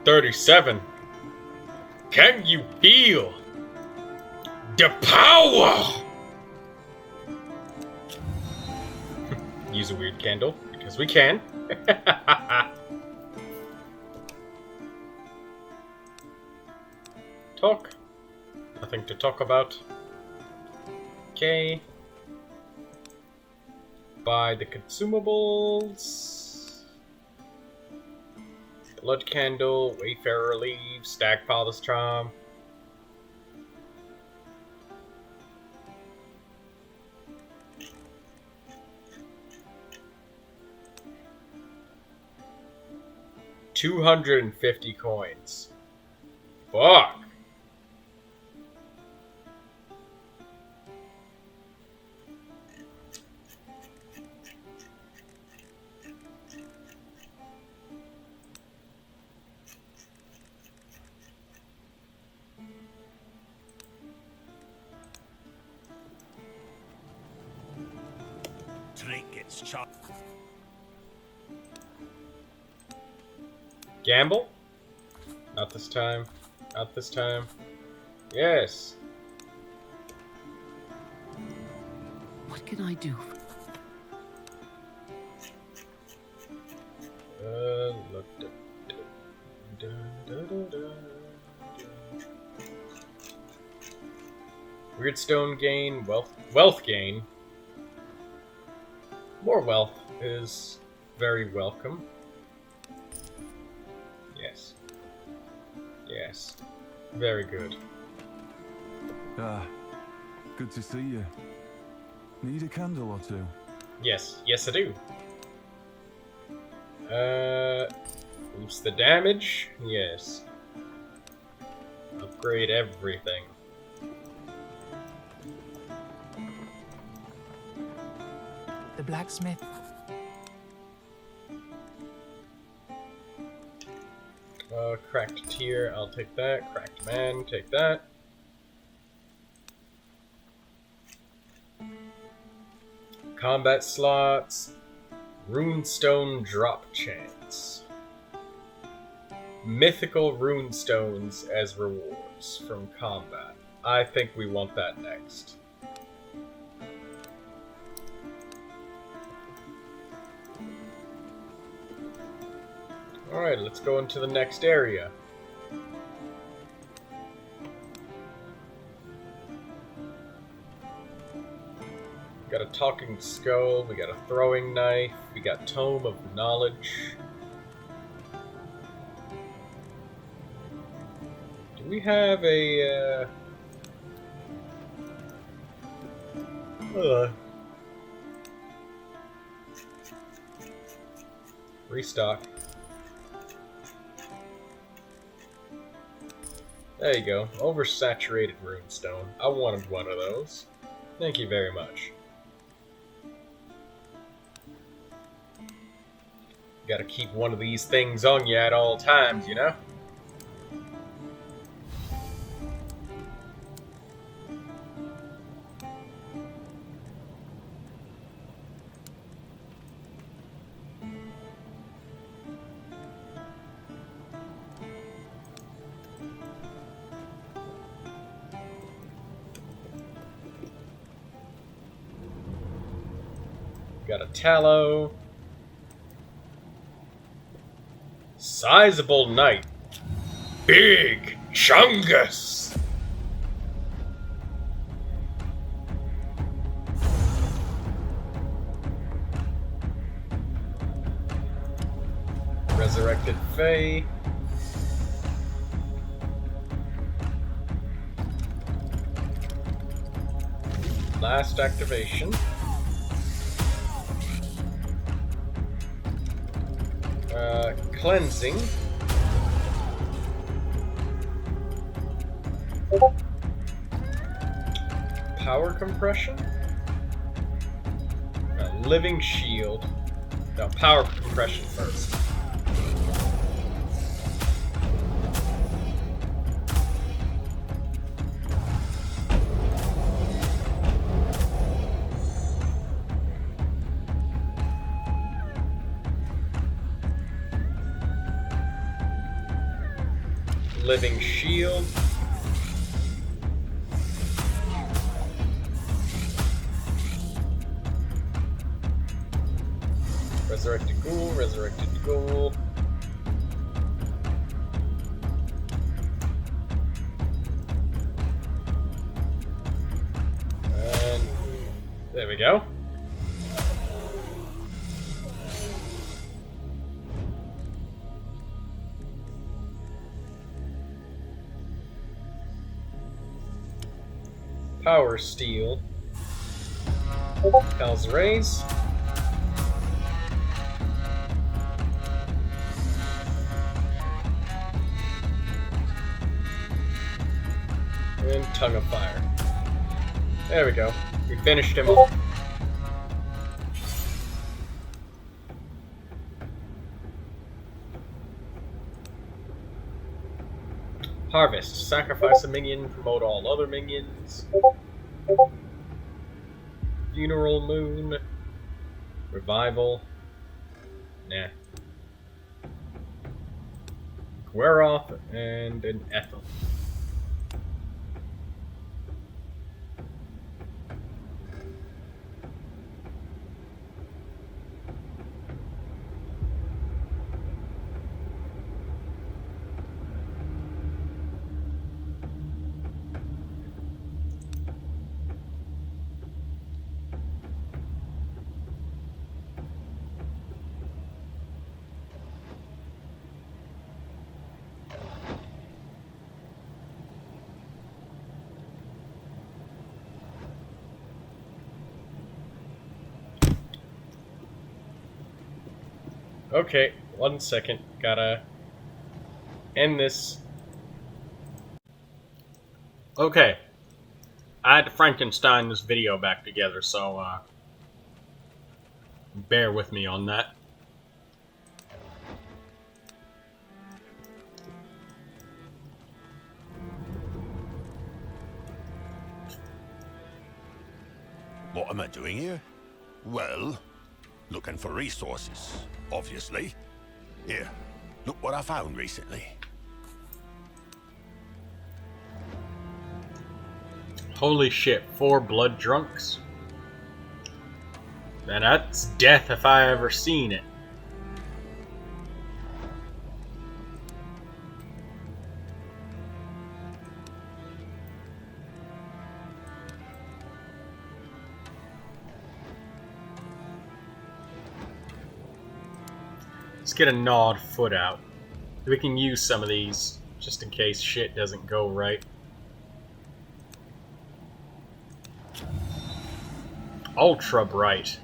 37. Can you feel the power? Use a weird candle, because we can. Talk. Nothing to talk about. Okay. Buy the consumables. Blood candle, Wayfarer leave, Stagfather's charm. $250 coins. Fuck. Trinkets chop. Gamble? Not this time. Not this time. Yes. What can I do? Look. Weird stone gain, wealth gain. More wealth is very welcome. Yes. Yes. Very good. Good to see you. Need a candle or two? Yes. Yes, I do. Boost the damage? Yes. Upgrade everything. The blacksmith. Cracked tier, I'll take that. Cracked man, take that. Combat slots. Runestone drop chance. Mythical runestones as rewards from combat. I think we want that next. Alright, let's go into the next area. Got a talking skull, we got a throwing knife, we got Tome of Knowledge. Do we have a, restock. There you go. Oversaturated runestone. I wanted one of those. Thank you very much. Gotta keep one of these things on you at all times, you know? Got a tallow. Sizable knight. Big Chungus. Resurrected Fae. Last activation. Cleansing. Power compression. Living shield. No, power compression first. Living shield. Resurrected ghoul, resurrected ghoul. And there we go. Power Steel. Hell's Rays. And Tongue of Fire. There we go. We finished him off. Harvest. Sacrifice a minion, promote all other minions. Funeral Moon. Revival. Nah. Gueroth and an Ethel. Okay, 1 second. Gotta end this. Okay. I had to Frankenstein this video back together, so bear with me on that. What am I doing here? Well, looking for resources, obviously. Here, look what I found recently. Holy shit, 4 blood drunks? Man, that's death if I ever seen it. Let's get a gnawed foot out. We can use some of these, just in case shit doesn't go right. Ultra bright.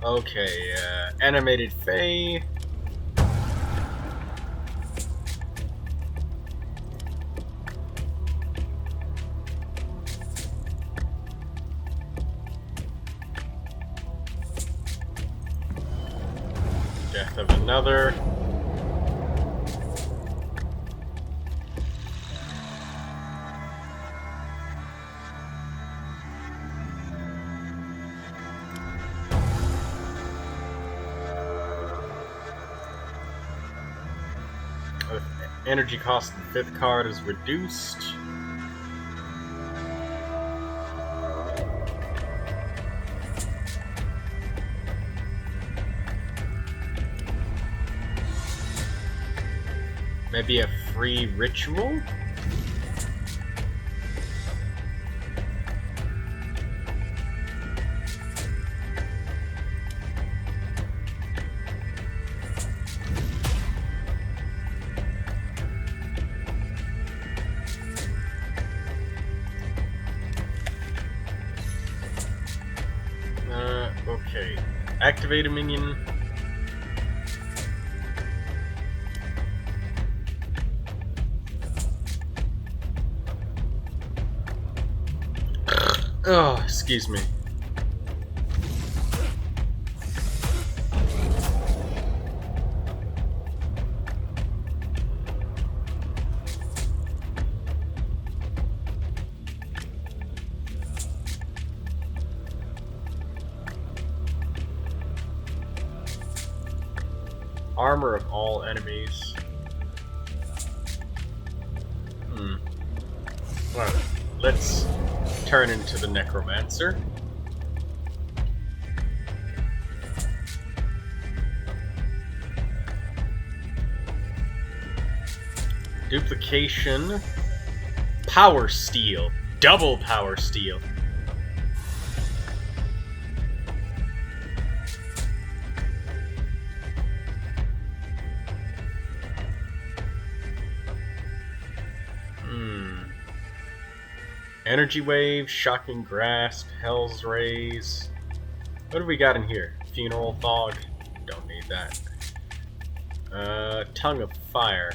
Okay, animated Fae. Death of another. Energy cost of the 5th card is reduced. Maybe a free ritual? Okay. Activate a minion. Oh, excuse me. Armor of all enemies. Well, let's turn into the Necromancer. Duplication. Power Steel. Double Power Steel. Energy Wave, Shocking Grasp, Hell's Rays. What do we got in here? Funeral Fog. Don't need that. Tongue of Fire.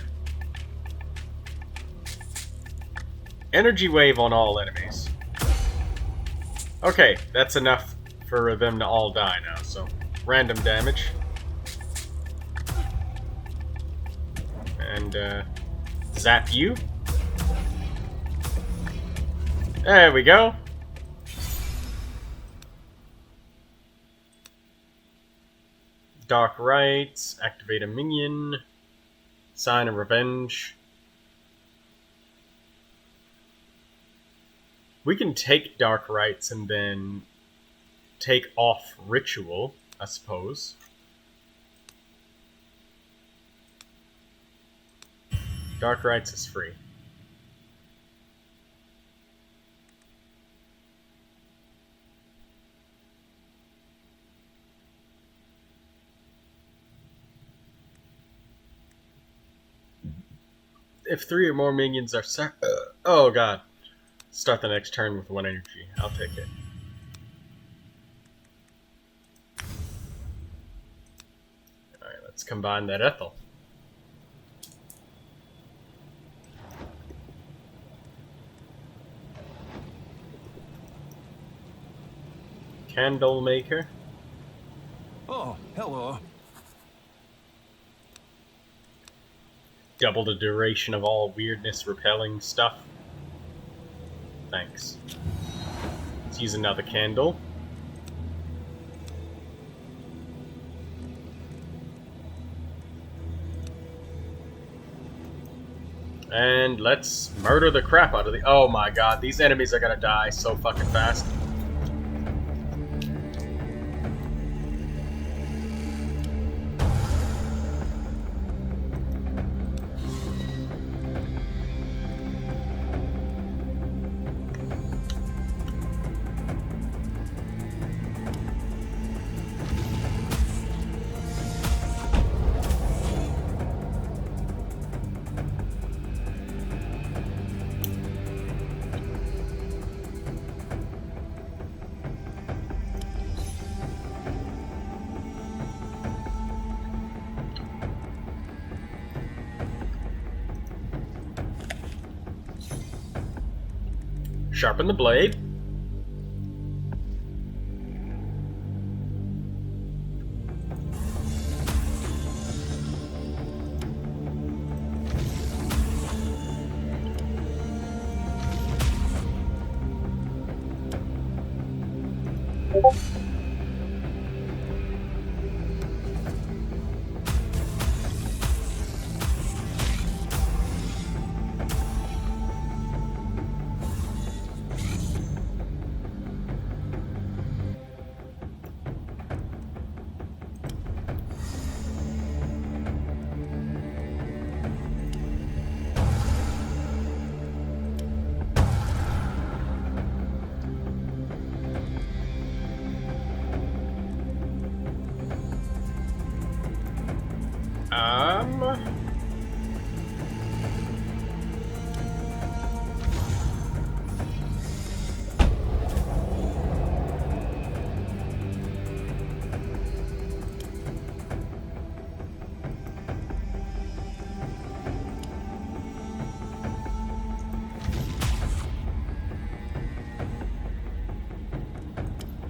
Energy Wave on all enemies. Okay, that's enough for them to all die now, so random damage. And, zap you. There we go. Dark Rites, activate a minion, Sign of Revenge. We can take Dark Rites and then take off Ritual, I suppose. Dark Rites is free. If 3 or more minions are oh god. Start the next turn with 1 energy. I'll take it. Alright, let's combine that Ethel. Candle Maker. Oh, hello. Double the duration of all weirdness repelling stuff. Thanks. Let's use another candle. And let's murder the crap out of the... Oh my god, these enemies are gonna die so fucking fast. Sharpen the blade.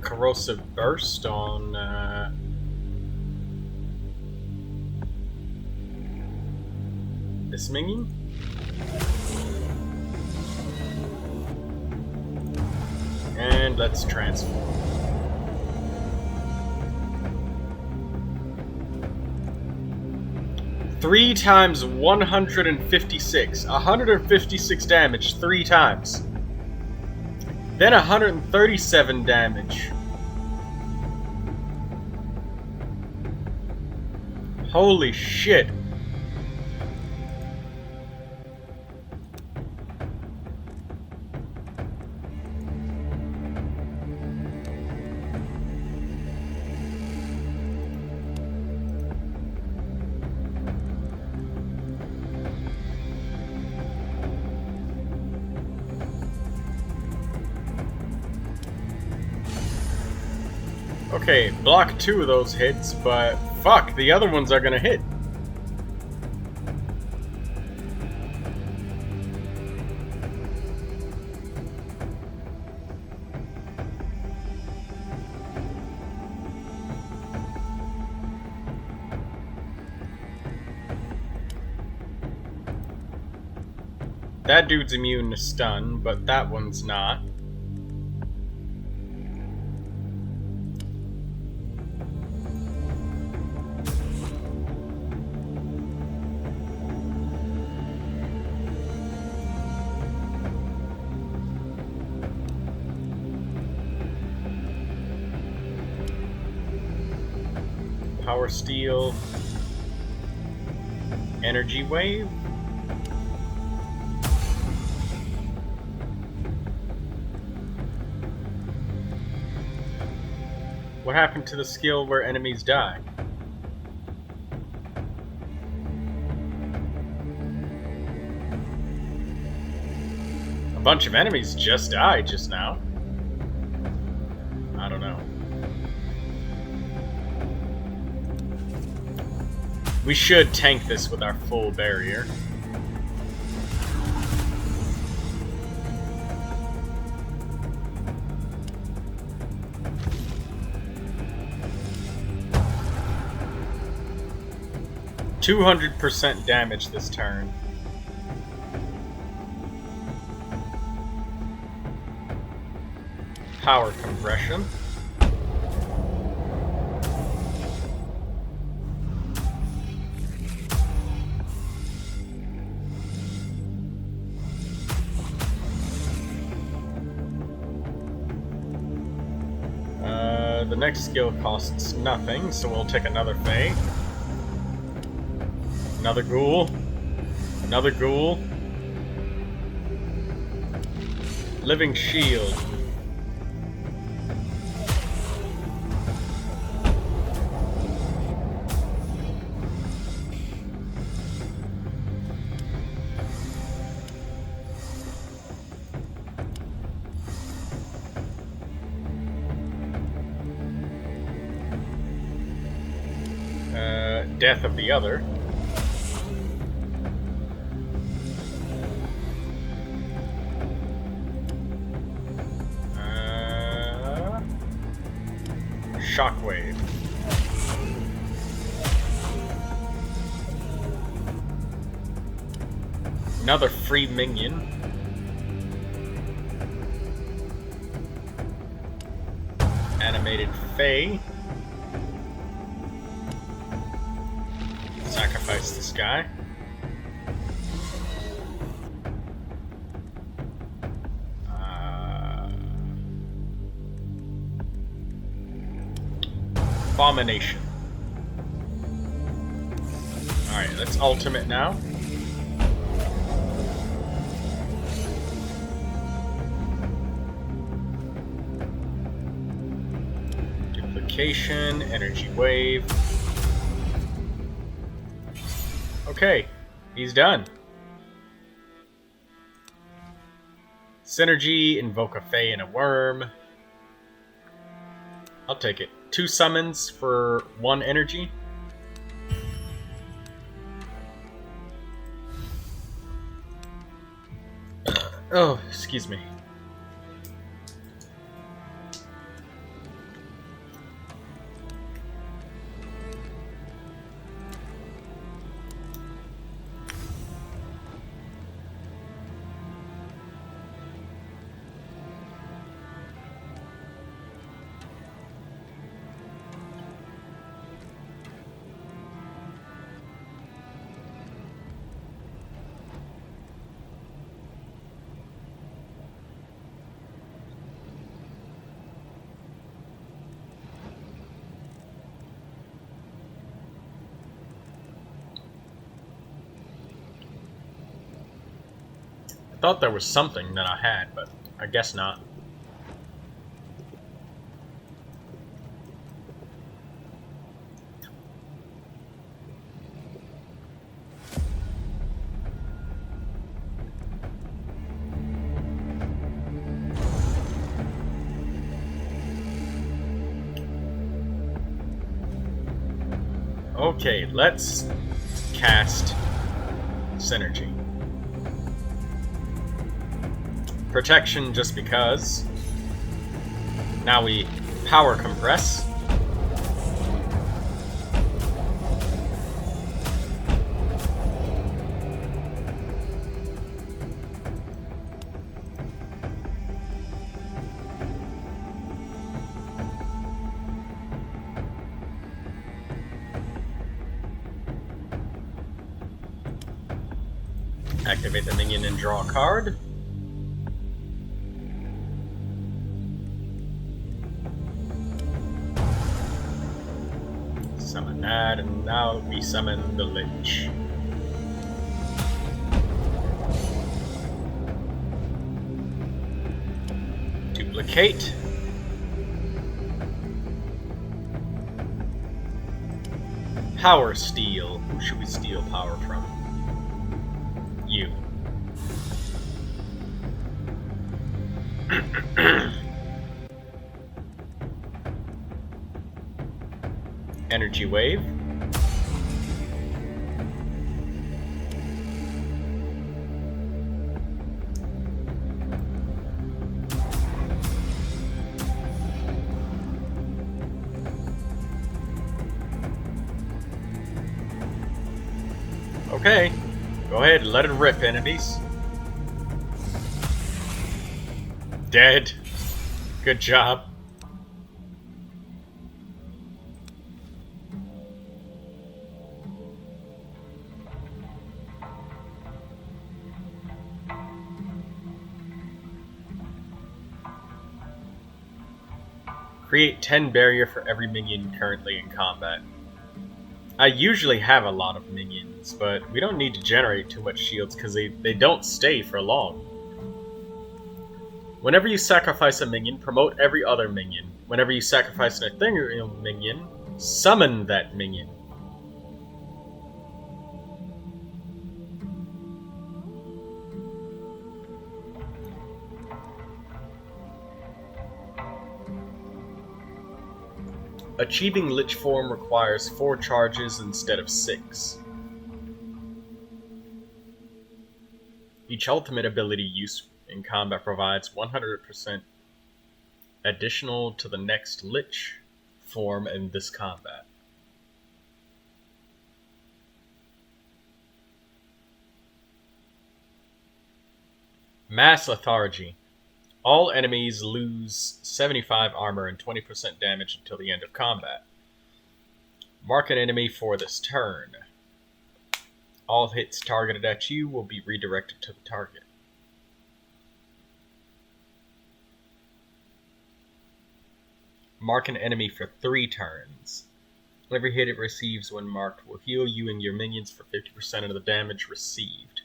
Corrosive Burst on this minion. And let's transform. 3 times 156. 156 damage 3 times. Then 137 damage. Holy shit. Okay, block 2 of those hits, but fuck, the other ones are gonna hit. That dude's immune to stun, but that one's not. Power Steel. Energy Wave. What happened to the skill where enemies die? A bunch of enemies just died just now. I don't know. We should tank this with our full barrier. %200 damage this turn. Power compression. The next skill costs nothing, so we'll take another Fae. Another ghoul. Another ghoul. Living Shield. Death of the other. Shockwave. Another free minion. Animated Fae. Sacrifice this guy. Abomination. Alright, that's ultimate now. Duplication, energy wave. Okay, he's done. Synergy, invoke a Fae and a worm. I'll take it. 2 summons for 1 energy. Oh, excuse me. thought there was something that I had, but I guess not. Okay, let's cast Synergy. Protection just because. Now we power compress. Activate the minion and draw a card. Summon that, and now we summon the Lich. Duplicate. Power steal. Who should we steal power from? You. Energy wave. Okay. Go ahead and let it rip, enemies. Dead. Good job. Create 10 barrier for every minion currently in combat. I usually have a lot of minions, but we don't need to generate too much shields because they don't stay for long. Whenever you sacrifice a minion, promote every other minion. Whenever you sacrifice an ethereal minion, summon that minion. Achieving Lich form requires 4 charges instead of 6. Each ultimate ability used in combat provides 100% additional to the next Lich form in this combat. Mass Lethargy. All enemies lose 75 armor and 20% damage until the end of combat. Mark an enemy for this turn. All hits targeted at you will be redirected to the target. Mark an enemy for 3 turns. Every hit it receives when marked will heal you and your minions for 50% of the damage received.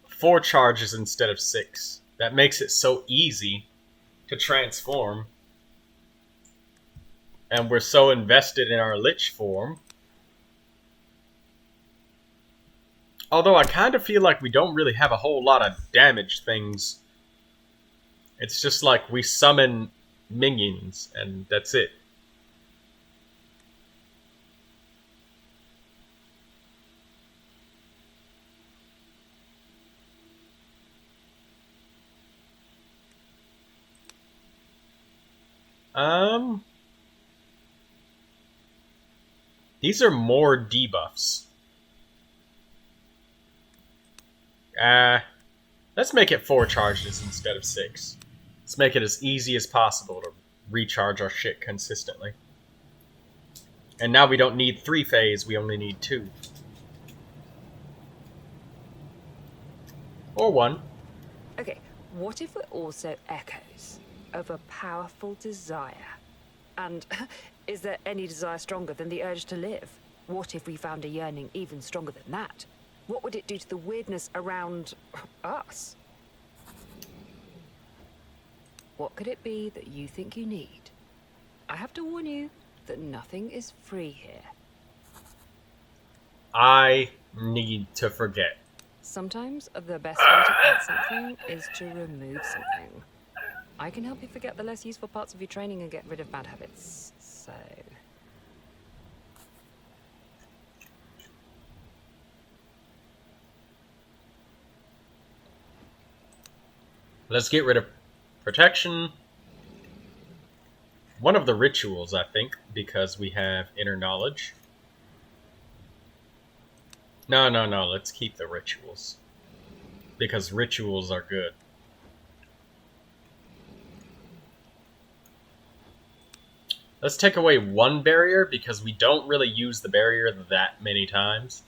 Four charges instead of 6. That makes it so easy to transform. And we're so invested in our Lich form. Although I kind of feel like we don't really have a whole lot of damage things. It's just like we summon minions and that's it. These are more debuffs. Let's make it 4 charges instead of 6. Let's make it as easy as possible to recharge our shit consistently. And now we don't need 3 phase, we only need 2. Or 1. Okay, what if we're also echoes of a powerful desire? And is there any desire stronger than the urge to live? What if we found a yearning even stronger than that? What would it do to the weirdness around us? What could it be that you think you need? I have to warn you that nothing is free here. I need to forget. Sometimes the best way to add something is to remove something. I can help you forget the less useful parts of your training and get rid of bad habits. So... let's get rid of protection. One of the rituals, I think, because we have inner knowledge. No, let's keep the rituals. Because rituals are good. Let's take away one barrier, because we don't really use the barrier that many times.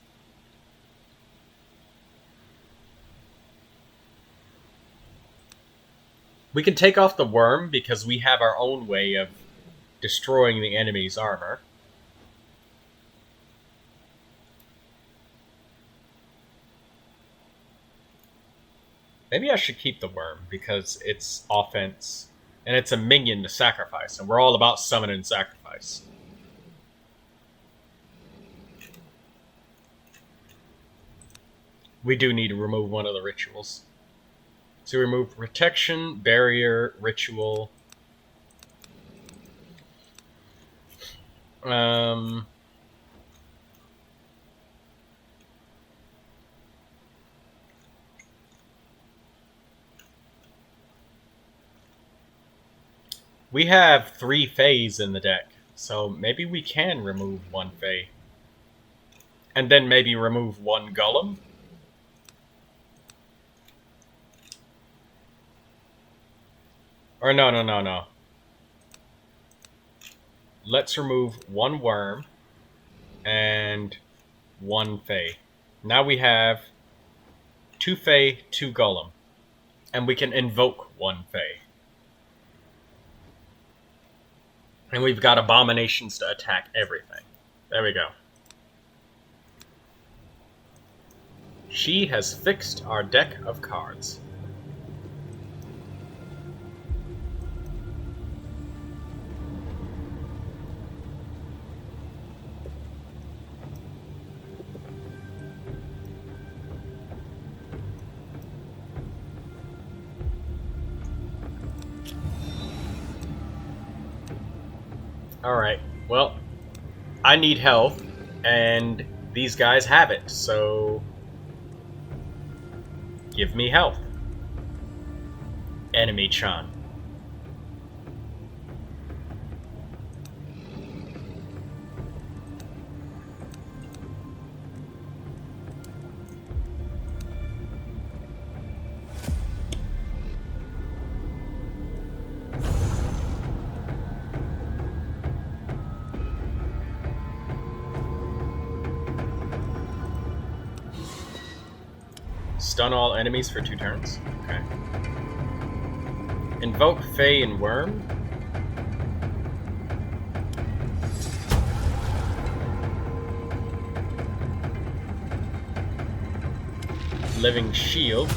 We can take off the worm, because we have our own way of destroying the enemy's armor. Maybe I should keep the worm, because it's offense, and it's a minion to sacrifice, and we're all about summon and sacrifice. We do need to remove one of the rituals. So remove protection, barrier, ritual. We have 3 Fays in the deck, so maybe we can remove 1 Fey. And then maybe remove 1 Golem. Or no. Let's remove 1 worm and 1 Fey. Now we have 2 Fey, 2 Golem. And we can invoke 1 Fey. And we've got abominations to attack everything. There we go. She has fixed our deck of cards. Alright, well, I need health, and these guys have it, so give me health. Enemy-chan. Stun all enemies for 2 turns. Okay. Invoke Fey and Worm. Living Shield.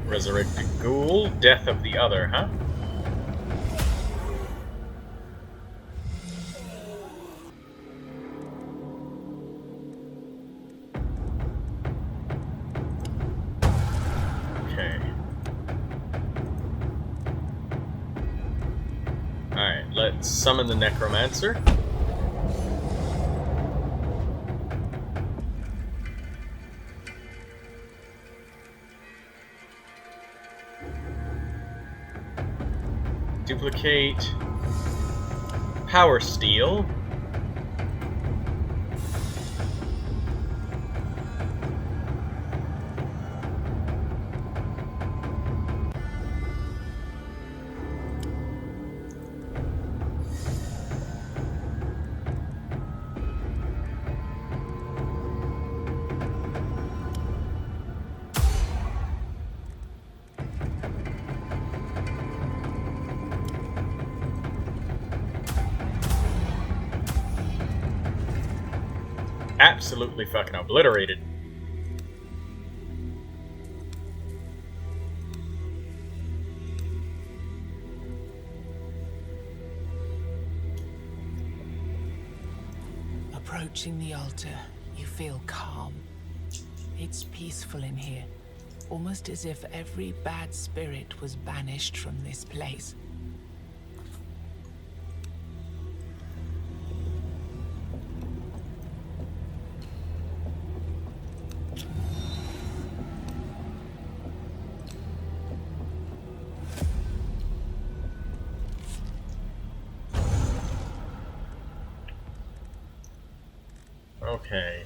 Resurrected Ghoul. Death of the Other, huh? Let's summon the Necromancer. Duplicate. Power Steel. absolutely fucking obliterated. Approaching the altar, you feel calm. It's peaceful in here, almost as if every bad spirit was banished from this place. Okay.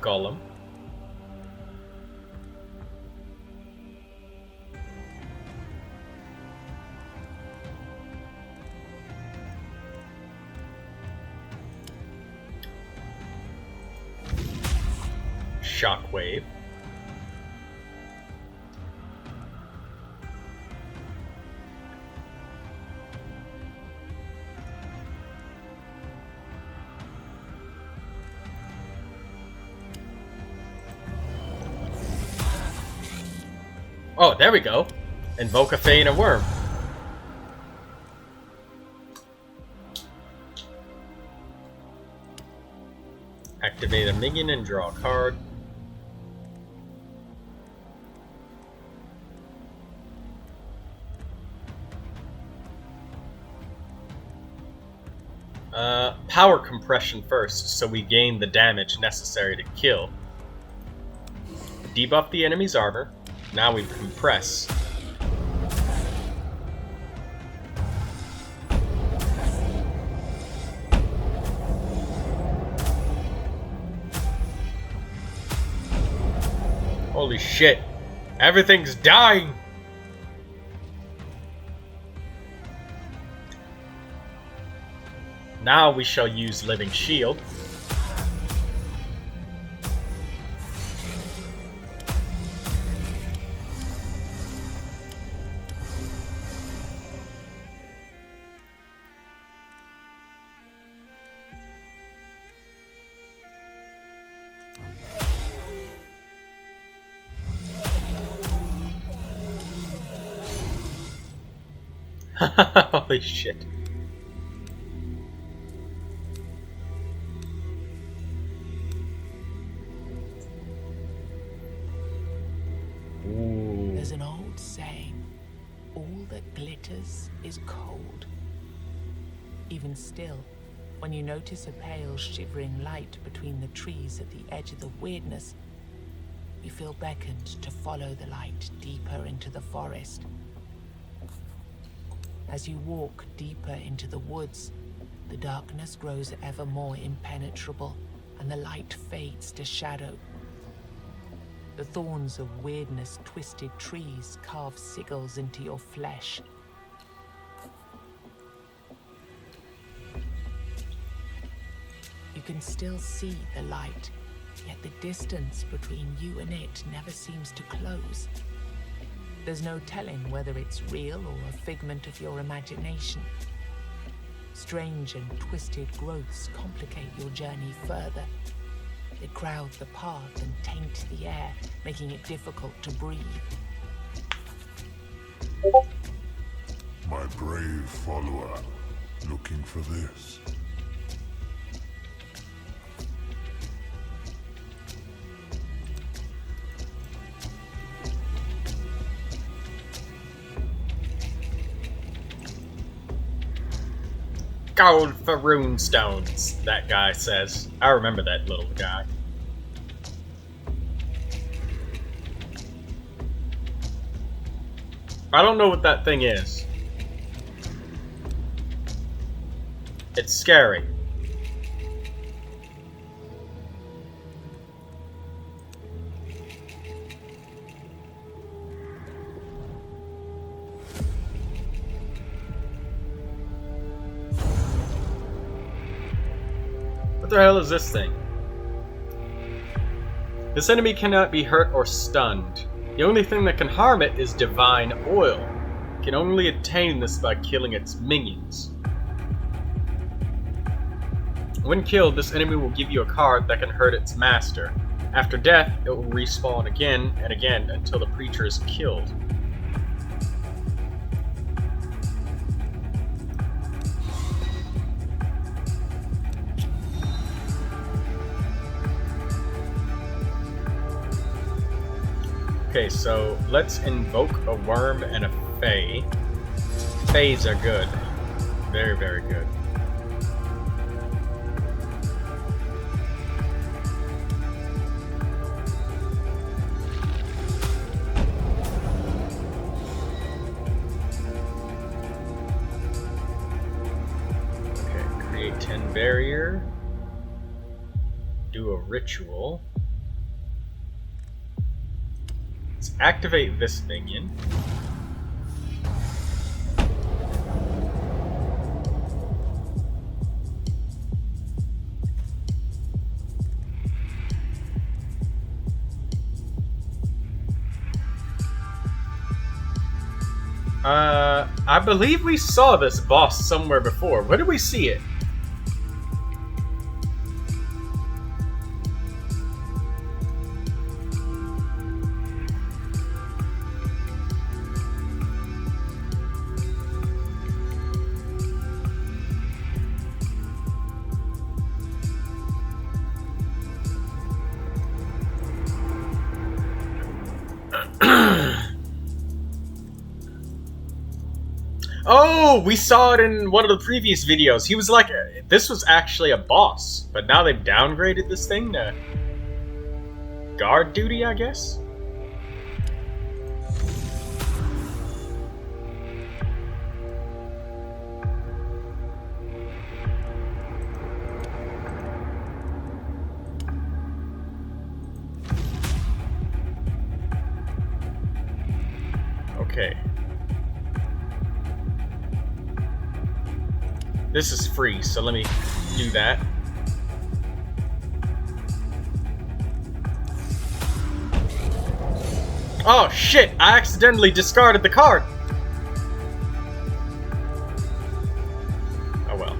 Golem. Shockwave. Oh, there we go. Invoke a Fae and a Worm. Activate a minion and draw a card. Power compression first, so we gain the damage necessary to kill. Debuff the enemy's armor. Now we compress. Holy shit. Everything's dying! Now we shall use Living Shield. Holy shit. Ooh. There's an old saying, all that glitters is cold. Even still, when you notice a pale shivering light between the trees at the edge of the weirdness, you feel beckoned to follow the light deeper into the forest. As you walk deeper into the woods, the darkness grows ever more impenetrable, and the light fades to shadow. The thorns of weirdness twisted trees carve sigils into your flesh. You can still see the light, yet the distance between you and it never seems to close. There's no telling whether it's real or a figment of your imagination. Strange and twisted growths complicate your journey further. They crowd the path and taint the air, making it difficult to breathe. My brave follower, looking for this. Gold for rune stones, that guy says. I remember that little guy. I don't know what that thing is. It's scary. What the hell is this thing? This enemy cannot be hurt or stunned. The only thing that can harm it is divine oil. You can only attain this by killing its minions. When killed, this enemy will give you a card that can hurt its master. After death, it will respawn again and again until the creature is killed. Okay, so let's invoke a worm and a fae. Fays are good. Very, very good. Okay, create 10 barrier. Do a ritual. Let's activate this minion. I believe we saw this boss somewhere before. Where did we see it? Oh, we saw it in one of the previous videos. He was like, this was actually a boss, but now they've downgraded this thing to guard duty, I guess? Okay. This is free, so let me do that. Oh shit, I accidentally discarded the card! Oh well.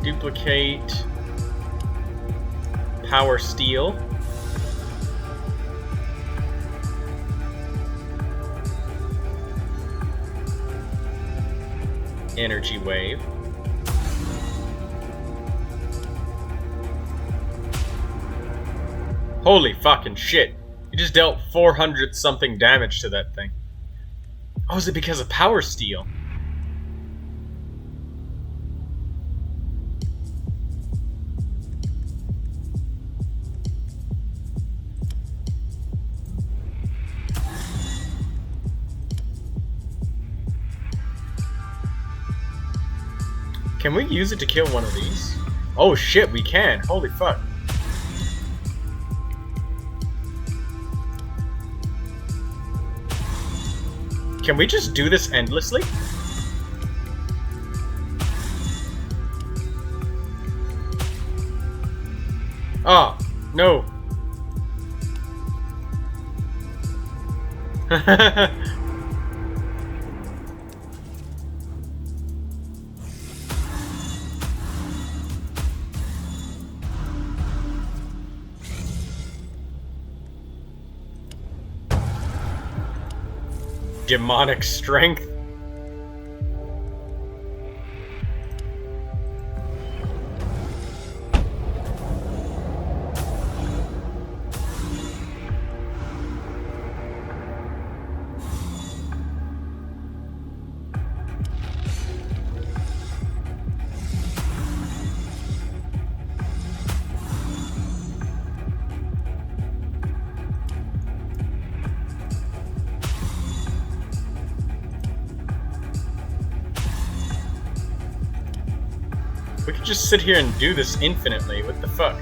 Duplicate. Power Steel. Energy Wave. Holy fucking shit. You just dealt 400 something damage to that thing. Oh, is it because of Power Steel? Can we use it to kill one of these? Oh shit, we can. Holy fuck. Can we just do this endlessly? Oh, no. Demonic strength. We could just sit here and do this infinitely. What the fuck?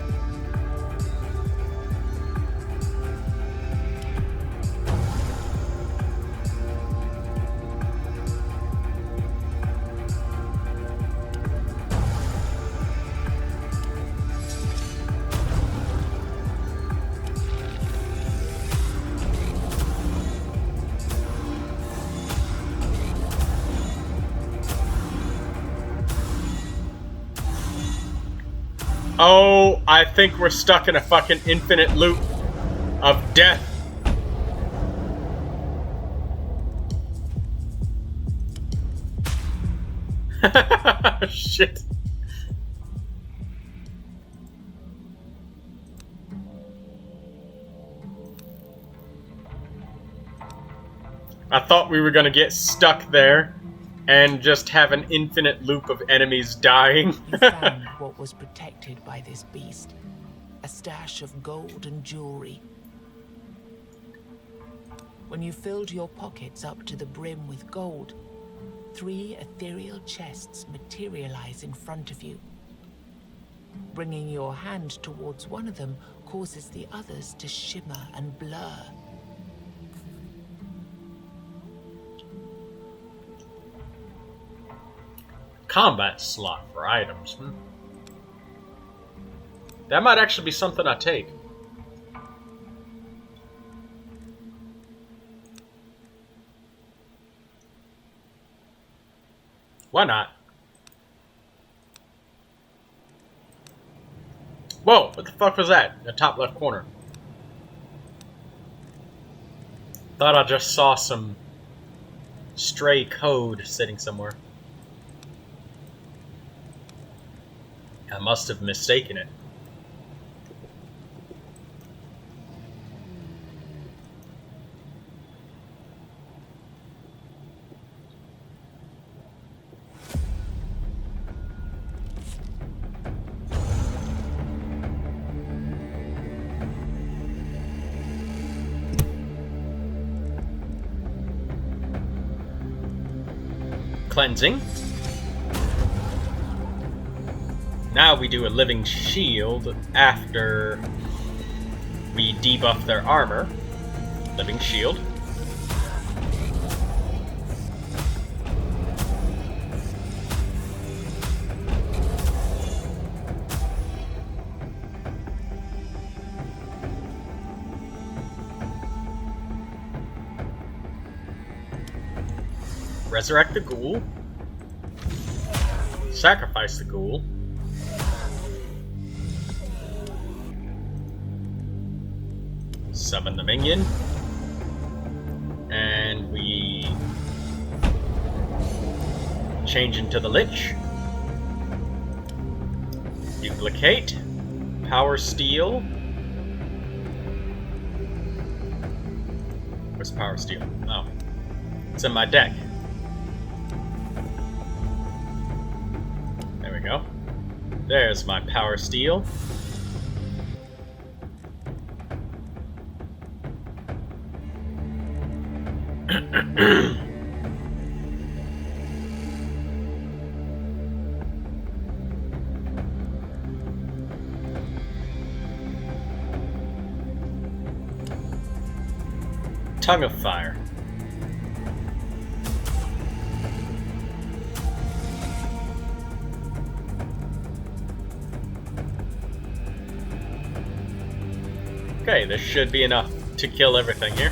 Oh, I think we're stuck in a fucking infinite loop of death. Shit. I thought we were gonna get stuck there and just have an infinite loop of enemies dying. You found what was protected by this beast. A stash of gold and jewelry. When you filled your pockets up to the brim with gold, 3 ethereal chests materialize in front of you. Bringing your hand towards one of them causes the others to shimmer and blur. Combat slot for items. That might actually be something I take. Why not? Whoa, what the fuck was that? In the top left corner. Thought I just saw some stray code sitting somewhere. I must have mistaken it. Cleansing. Now we do a living shield after we debuff their armor. Living shield. Resurrect the ghoul. Sacrifice the ghoul. Summon the minion. And we change into the Lich. Duplicate. Power Steel. Where's Power Steel? Oh. It's in my deck. There we go. There's my Power Steel. Tongue of Fire. Okay, this should be enough to kill everything here.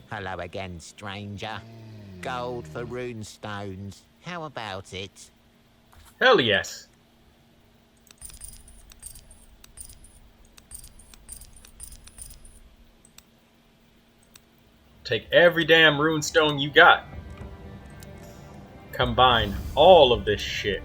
Hello again, stranger. Gold for rune stones. How about it? Hell yes. Take every damn runestone you got. Combine all of this shit.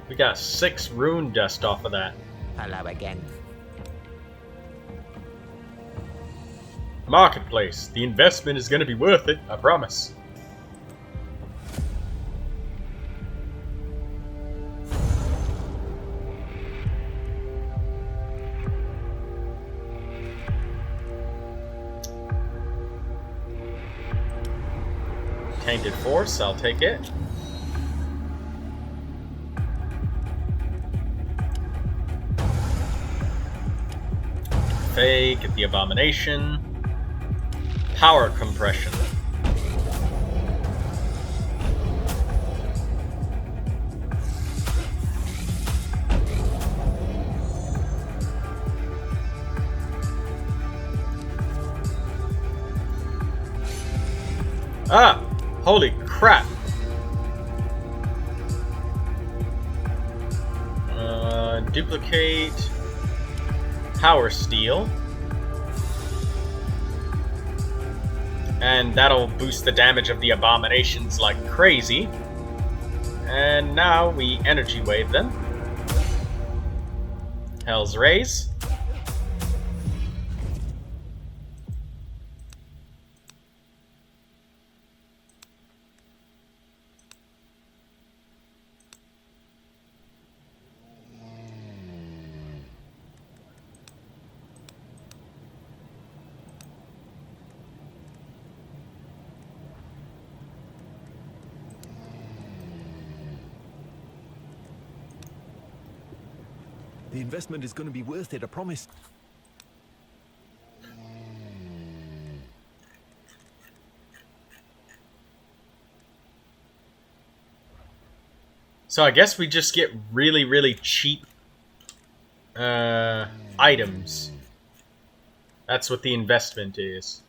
We got 6 rune dust off of that. Hello again. Marketplace. The investment is going to be worth it, I promise. Tainted Force, I'll take it. Fake, get the Abomination. Power Compression. Ah! Holy crap! Duplicate. Power Steel. And that'll boost the damage of the Abominations like crazy. And now we Energy Wave them. Hell's Rays. The investment is going to be worth it, I promise. So I guess we just get really, really cheap items. That's what the investment is.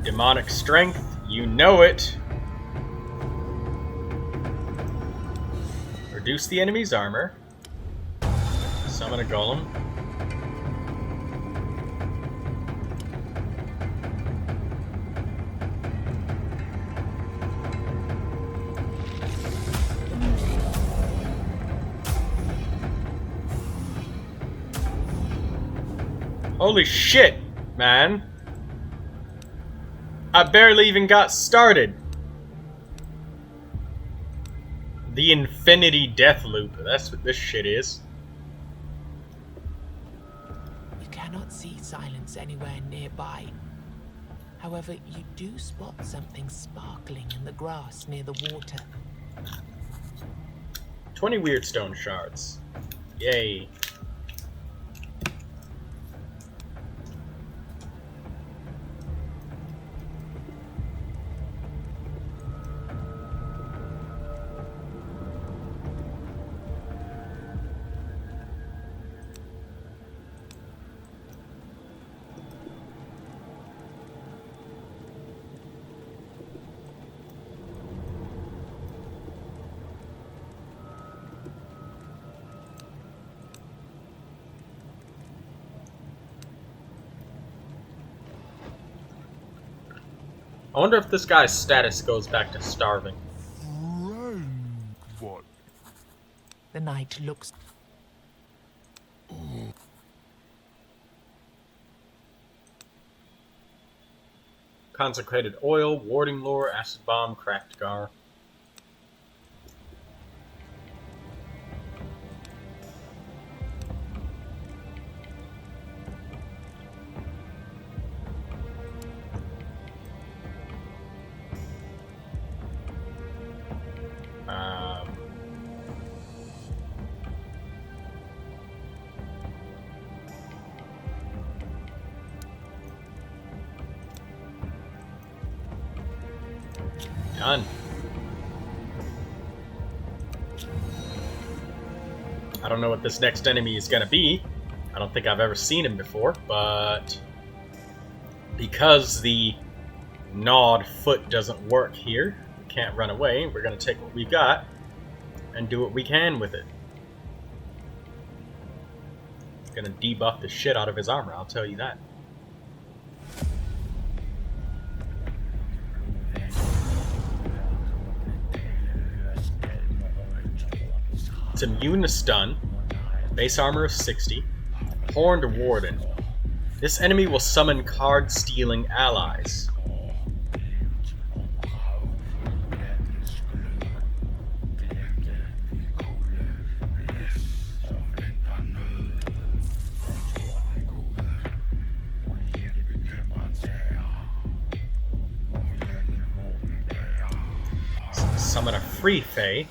Demonic Strength, you know it. Reduce the enemy's armor. Summon a golem. Holy shit, man. I barely even got started. The Infinity Death Loop. That's what this shit is. You cannot see Silence anywhere nearby. However, you do spot something sparkling in the grass near the water. 20 weird stone shards. Yay. I wonder if this guy's status goes back to starving. What? The night looks... Consecrated Oil, Warding Lore, Acid Bomb, Cracked Gar. Done. I don't know what this next enemy is going to be. I don't think I've ever seen him before, but because the gnawed foot doesn't work here, we can't run away. We're going to take what we got and do what we can with it. It's going to debuff the shit out of his armor, I'll tell you that. It's immune to stun, base armor of 60, Horned Warden. This enemy will summon card-stealing allies. summon a free Fae.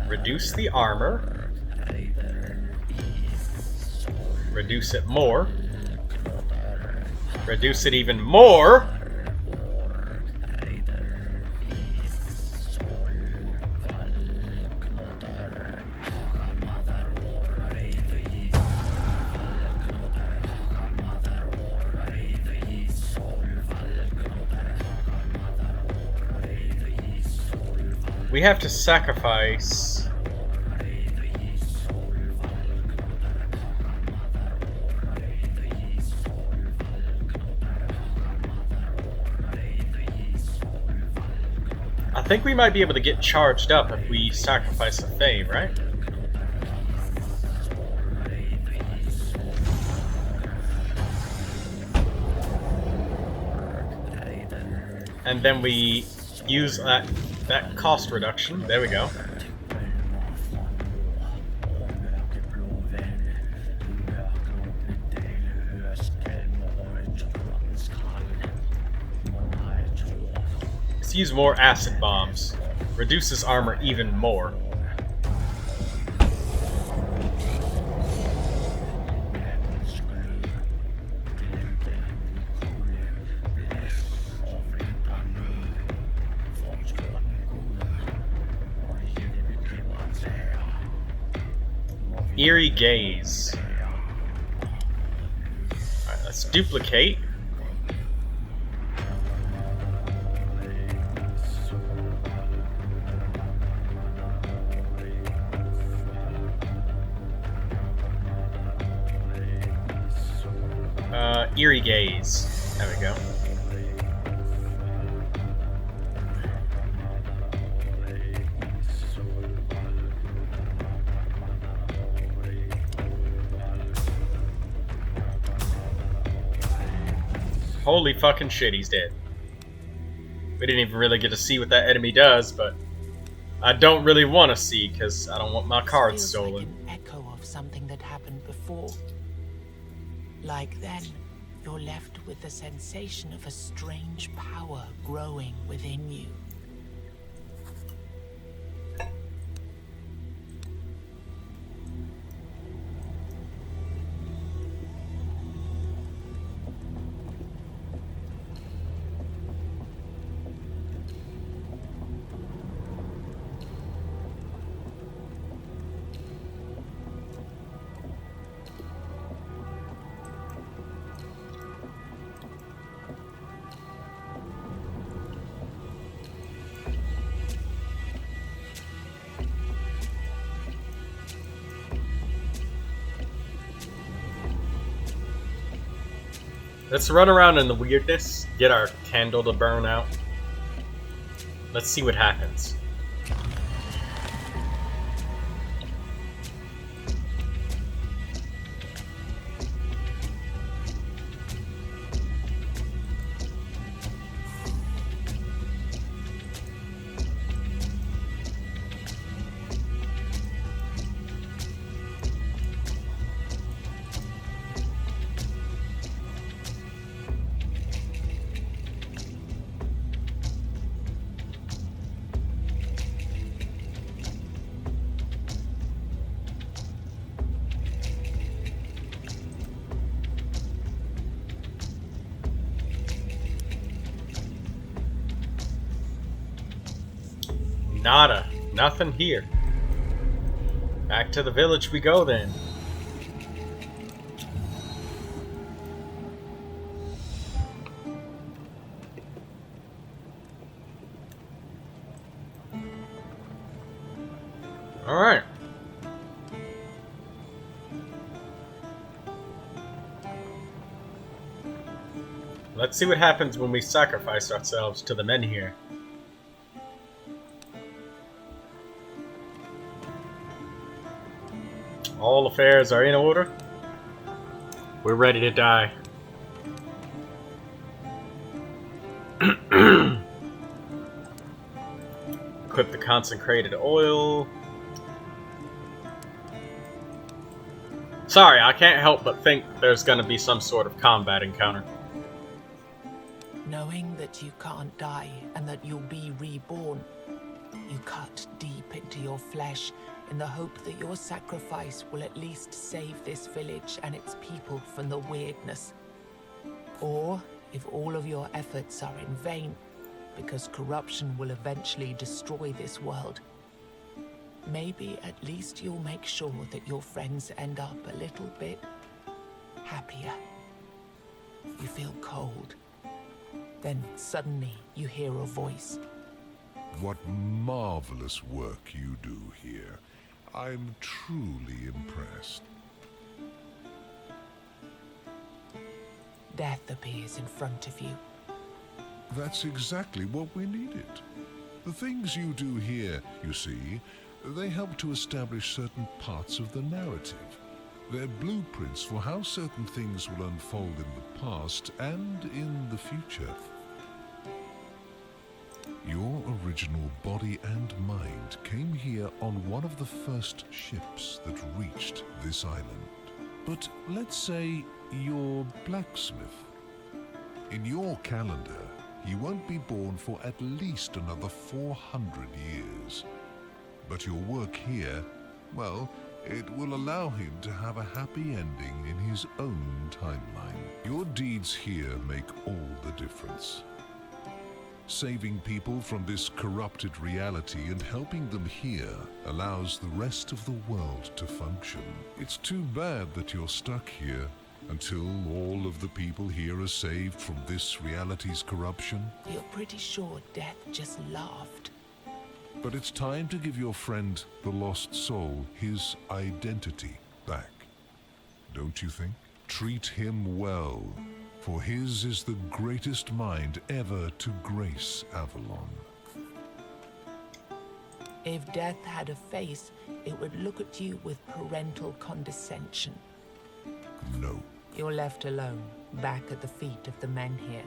Reduce the armor. Reduce it more. Reduce it even more. We have to sacrifice I think we might be able to get charged up if we sacrifice a Fae, right? And then we use that cost reduction. There we go. Let's use more acid bombs. Reduces armor even more. Eerie Gaze. Alright, let's duplicate. Eerie Gaze. There we go. Holy fucking shit, he's dead. We didn't even really get to see what that enemy does, but I don't really want to see because I don't want my cards Feels stolen. like an echo of something that happened before. Like then, you're left with the sensation of a strange power growing within you. Let's run around in the weirdness, get our candle to burn out. Let's see what happens. Nada. Nothing here. Back to the village we go then. Alright. Let's see what happens when we sacrifice ourselves to the men here. All affairs are in order. We're ready to die. Equip the consecrated oil. Sorry, I can't help but think there's gonna be some sort of combat encounter. Knowing that you can't die and that you'll be reborn. You cut deep into your flesh in the hope that your sacrifice will at least save this village and its people from the weirdness. Or, if all of your efforts are in vain, because corruption will eventually destroy this world, maybe at least you'll make sure that your friends end up a little bit happier. You feel cold. Then suddenly you hear a voice. What marvelous work you do here. I'm truly impressed. Death appears in front of you. That's exactly what we needed. The things you do here, you see, they help to establish certain parts of the narrative. They're blueprints for how certain things will unfold in the past and in the future. Your original body and mind came here on one of the first ships that reached this island. But let's say you're blacksmith. In your calendar, he won't be born for at least another 400 years. But your work here, well, it will allow him to have a happy ending in his own timeline. Your deeds here make all the difference. Saving people from this corrupted reality and helping them here allows the rest of the world to function. It's too bad that you're stuck here until all of the people here are saved from this reality's corruption. You're pretty sure Death just laughed. But it's time to give your friend, the lost soul, his identity back. Don't you think? Treat him well, for his is the greatest mind ever to grace Avalon. If Death had a face, it would look at you with parental condescension. No. You're left alone, back at the feet of the men here.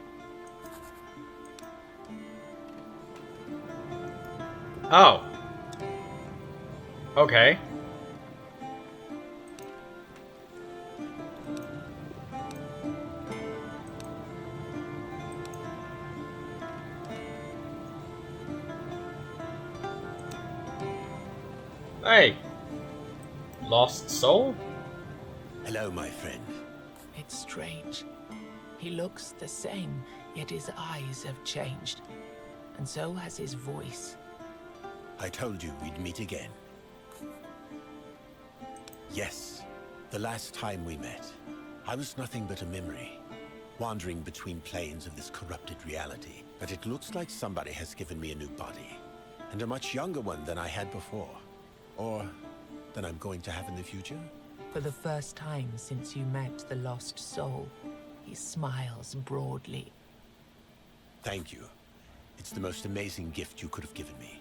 Oh. Okay. Hey. Lost soul? Hello, my friend. It's strange. He looks the same, yet his eyes have changed. And so has his voice. I told you we'd meet again. Yes, the last time we met, I was nothing but a memory, wandering between planes of this corrupted reality. But it looks like somebody has given me a new body, and a much younger one than I had before. Or than I'm going to have in the future. For the first time since you met the lost soul, he smiles broadly. Thank you. It's the most amazing gift you could have given me.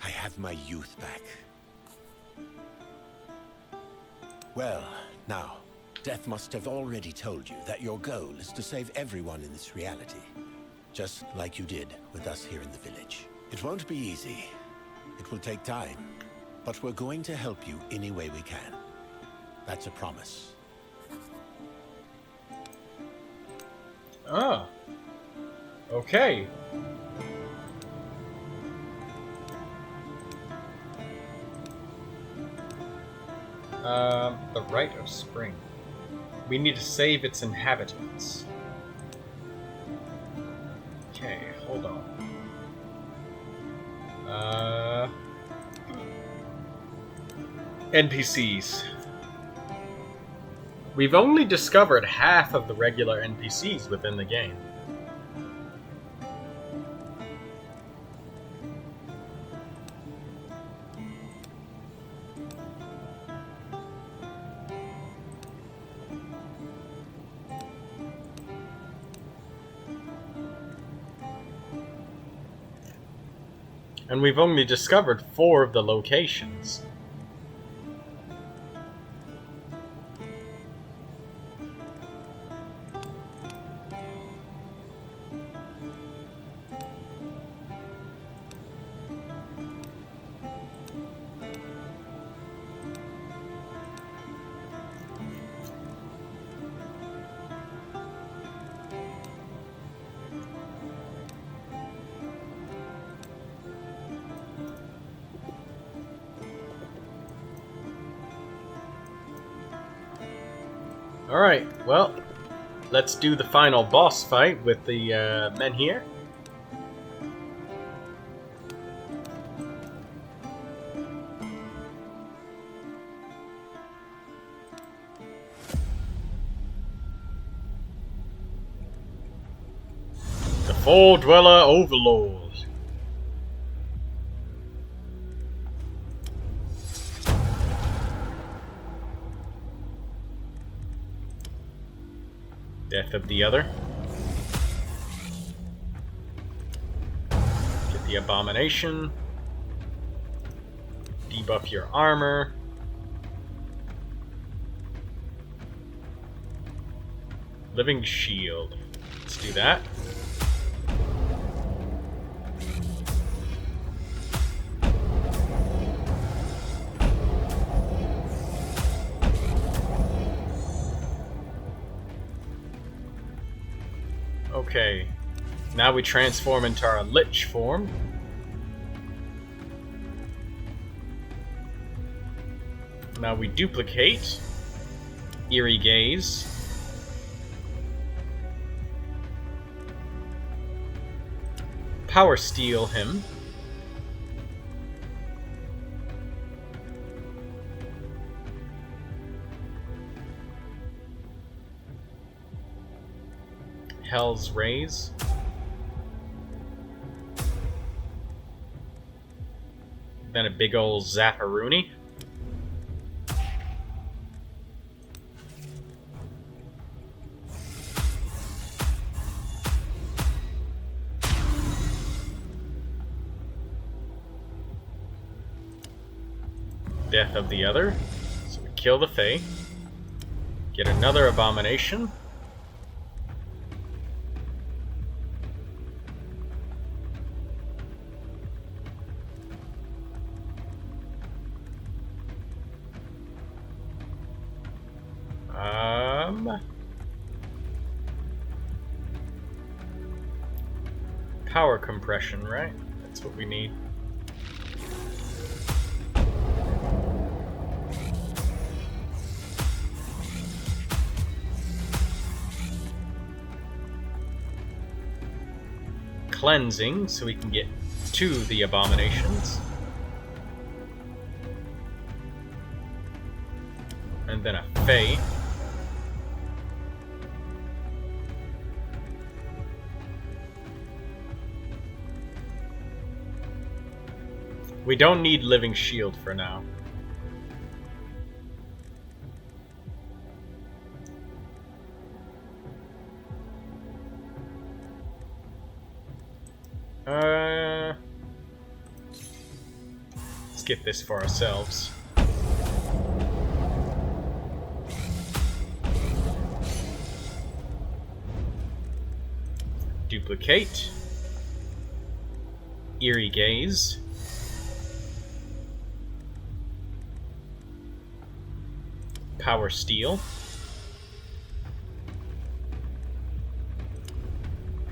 I have my youth back. Well, now, Death must have already told you that your goal is to save everyone in this reality. Just like you did with us here in the village. It won't be easy. It will take time. But we're going to help you any way we can. That's a promise. Ah. Okay. The Rite of Spring. We need to save its inhabitants. Okay, hold on. NPCs. We've only discovered half of the regular NPCs within the game. And we've only discovered 4 of the locations. Alright, well, let's do the final boss fight with the men here. The Four Dweller Overlord. Death of the Other. Get the Abomination. Debuff your armor. Living Shield. Let's do that. Okay, now we transform into our Lich form. Now we duplicate. Eerie Gaze. Power Steal him. Hell's Raise. Then a big ol' Zapparoonie. Death of the Other. So we kill the Fae. Get another Abomination. Power compression, right? That's what we need. Cleansing, so we can get to the Abominations. And then a Fae. We don't need Living Shield for now. Let's get this for ourselves. Duplicate. Eerie Gaze. Power Steal.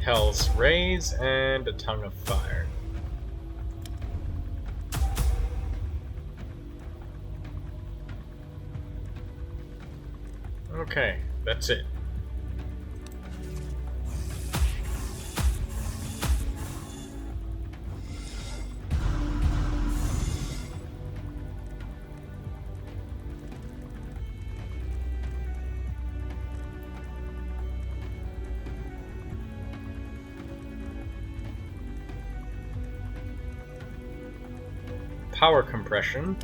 Hell's Raise, and a Tongue of Fire. Okay, that's it. Power compression.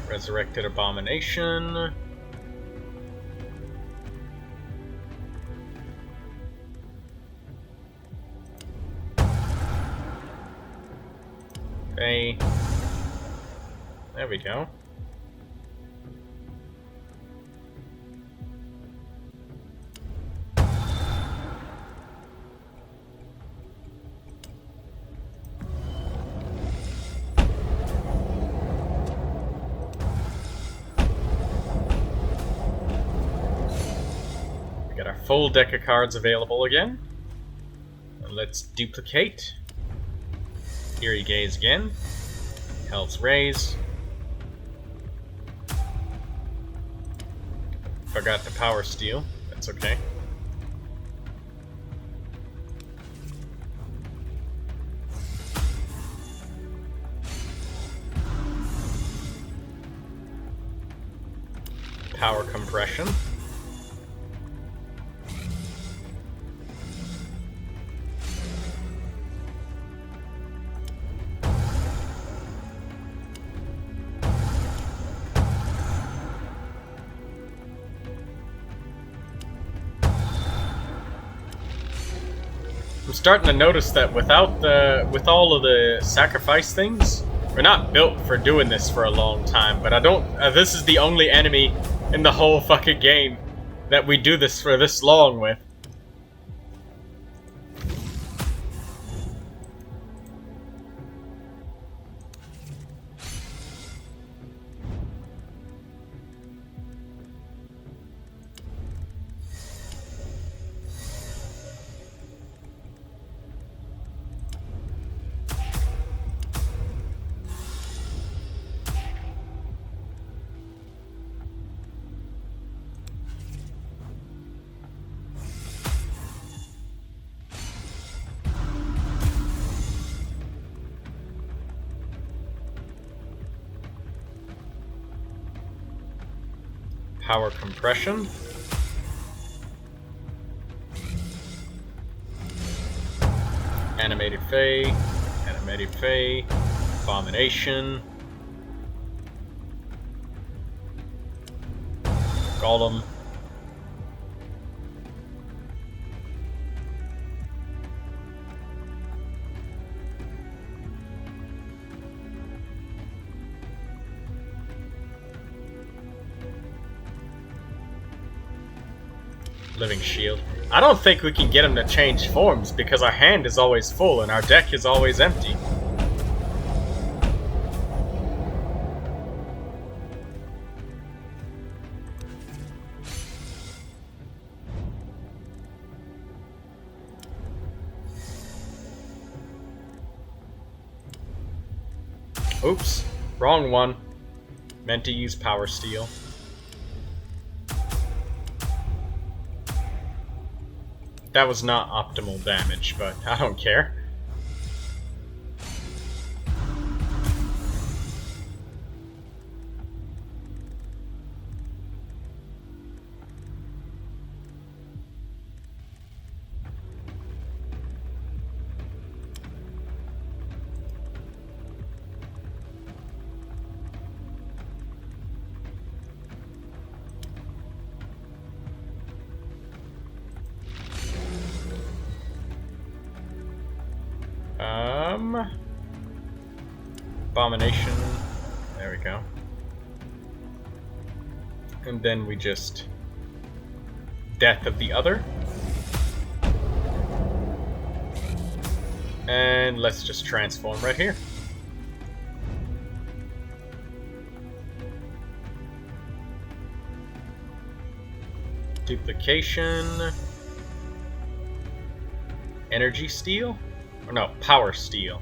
Resurrected Abomination. Okay. There we go. Full deck of cards available again. And let's duplicate. Eerie Gaze again. Health's Raise. Forgot the Power Steal. That's okay. Power Compression. I'm starting to notice that with all of the sacrifice things, we're not built for doing this for a long time. But I don't. This is the only enemy in the whole fucking game that we do this for this long with. Power Compression. Animated Fae. Animated Fae. Abomination. Golem. Living Shield. I don't think we can get him to change forms because our hand is always full and our deck is always empty. Oops, wrong one. Meant to use Power Steal. That was not optimal damage, but I don't care. Abomination. There we go. And then we just Death of the Other. And let's just transform right here. Duplication. Energy Steal? Or no, Power Steal.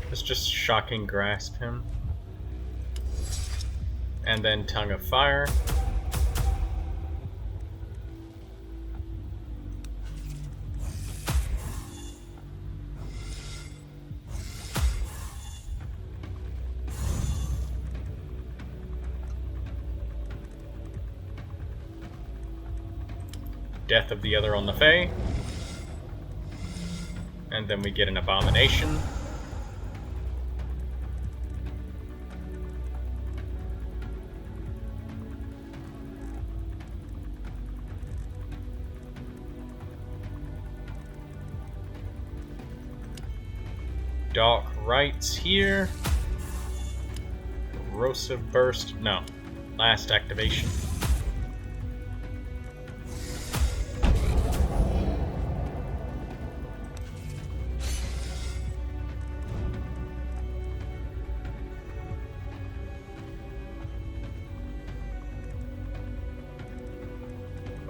Let's just Shocking Grasp him. And then Tongue of Fire. Death of the Other on the Fae. And then we get an Abomination. Dark Rites here. Corrosive Burst. No. Last activation.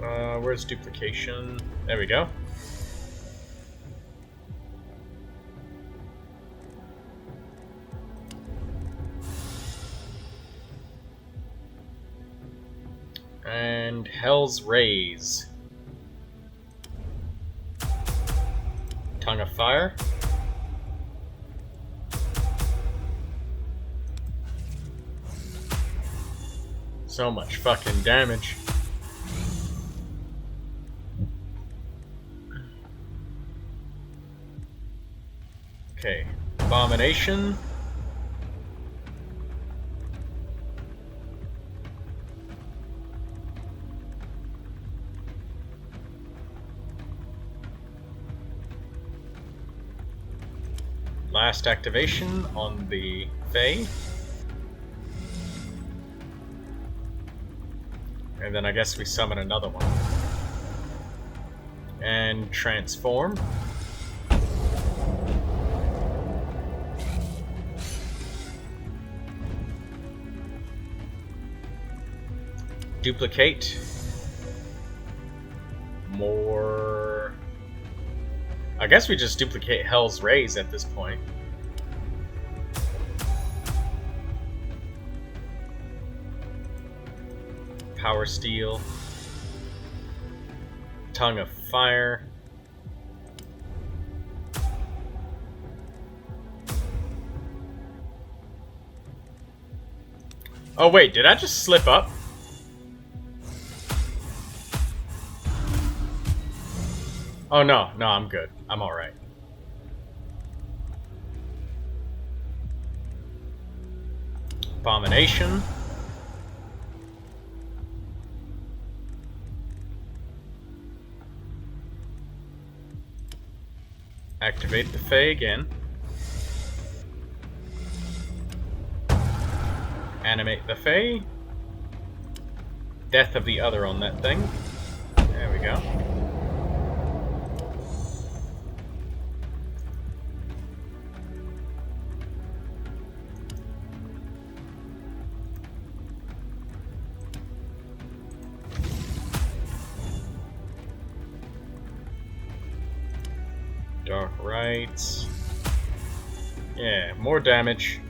Where's duplication? There we go. And Hell's Rays. Tongue of Fire. So much fucking damage. Okay, Abomination. Last activation on the Fae. And then I guess we summon another one. And transform. Duplicate. More. I guess we just duplicate Hell's Rays at this point. Power Steel. Tongue of Fire. Oh wait, did I just slip up? Oh no, I'm good. I'm alright. Abomination. Activate the Fae again. Animate the Fae. Death of the other on that thing. There we go. Dark Rites. Yeah, more damage.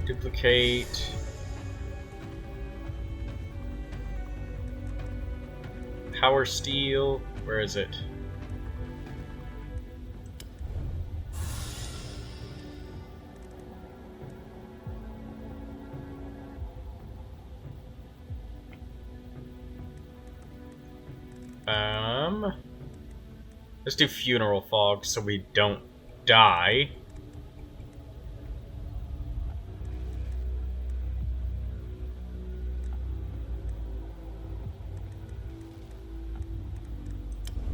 Duplicate. Power Steel. Where is it? Let's do Funeral Fog so we don't die.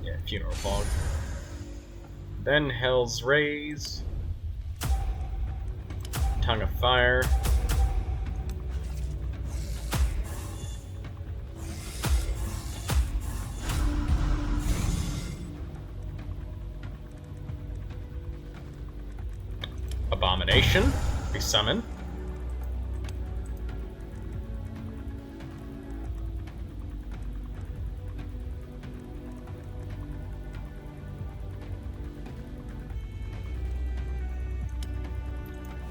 Yeah, Funeral Fog. Then Hell's Rays. Tongue of Fire. Abomination. Be summoned.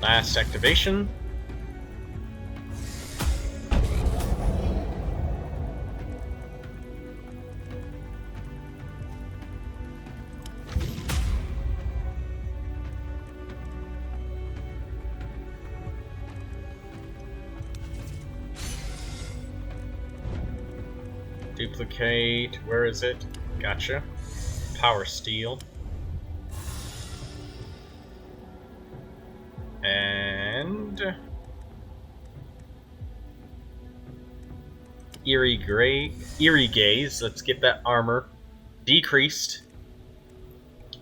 Last activation. Duplicate. Where is it? Gotcha. Power Steel. And Eerie Gaze. Let's get that armor decreased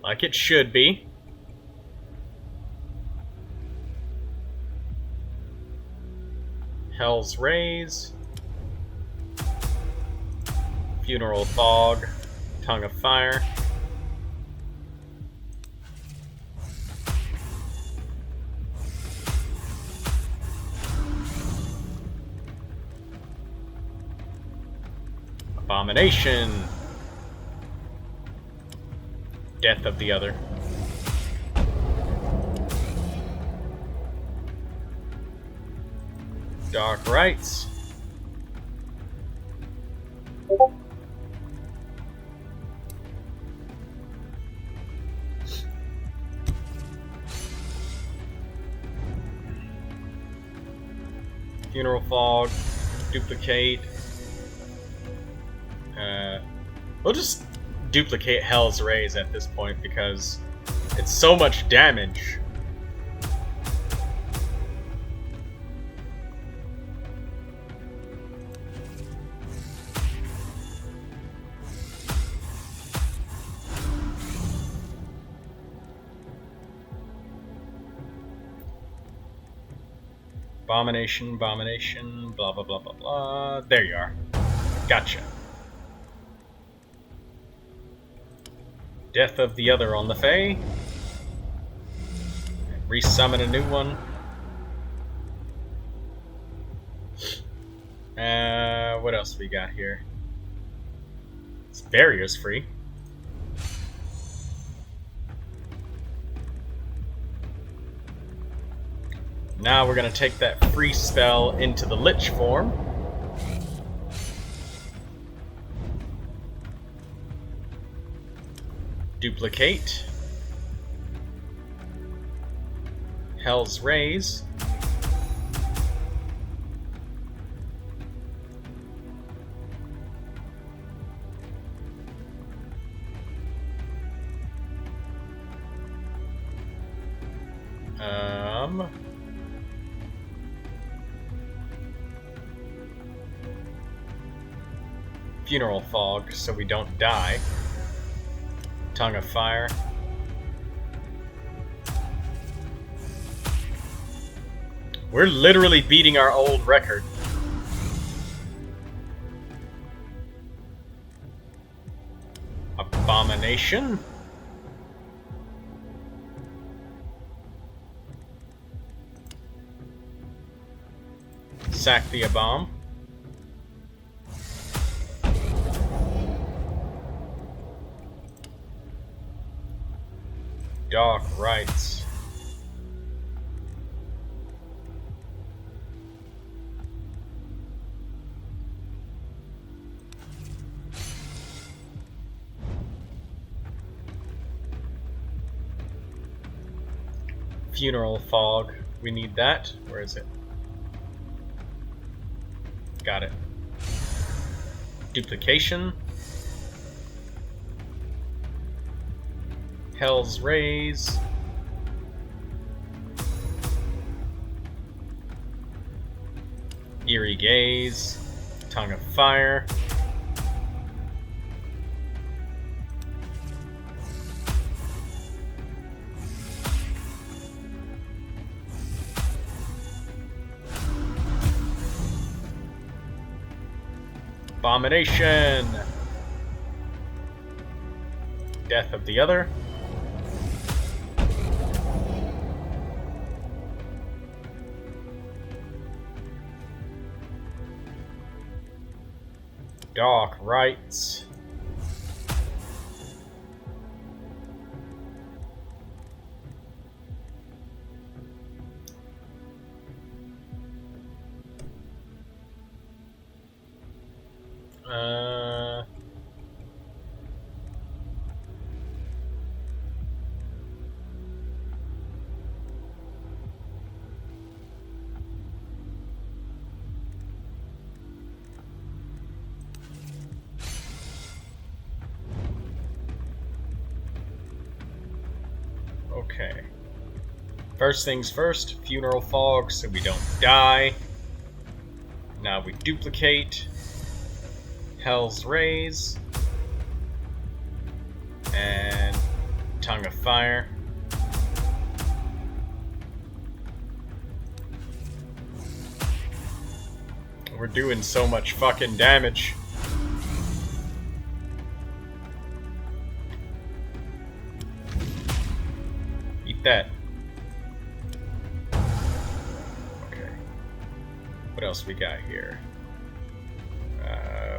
like it should be. Hell's Rays. Funeral Fog. Tongue of Fire. Abomination. Death of the other. Dark rites. Funeral fog. Duplicate. We'll just duplicate Hell's Rays at this point because it's so much damage. Abomination, abomination, blah blah blah blah blah. There you are. Gotcha. Death of the other on the Fae. Resummon a new one. What else we got here? It's barriers free. Now we're gonna take that free spell into the Lich form. Duplicate. Hell's Rays. Funeral fog, so we don't die. Tongue of fire. We're literally beating our old record. Abomination. Sack the Abom. Dark rites. Funeral fog. We need that. Where is it? Got it. Duplication. Hell's Rays. Eerie Gaze. Tongue of Fire. Abomination. Death of the other. Dark rites. Okay. First things first, funeral fog so we don't die. Now we duplicate. Hell's Rays. And Tongue of Fire. We're doing so much fucking damage. Eat that. Okay. What else we got here?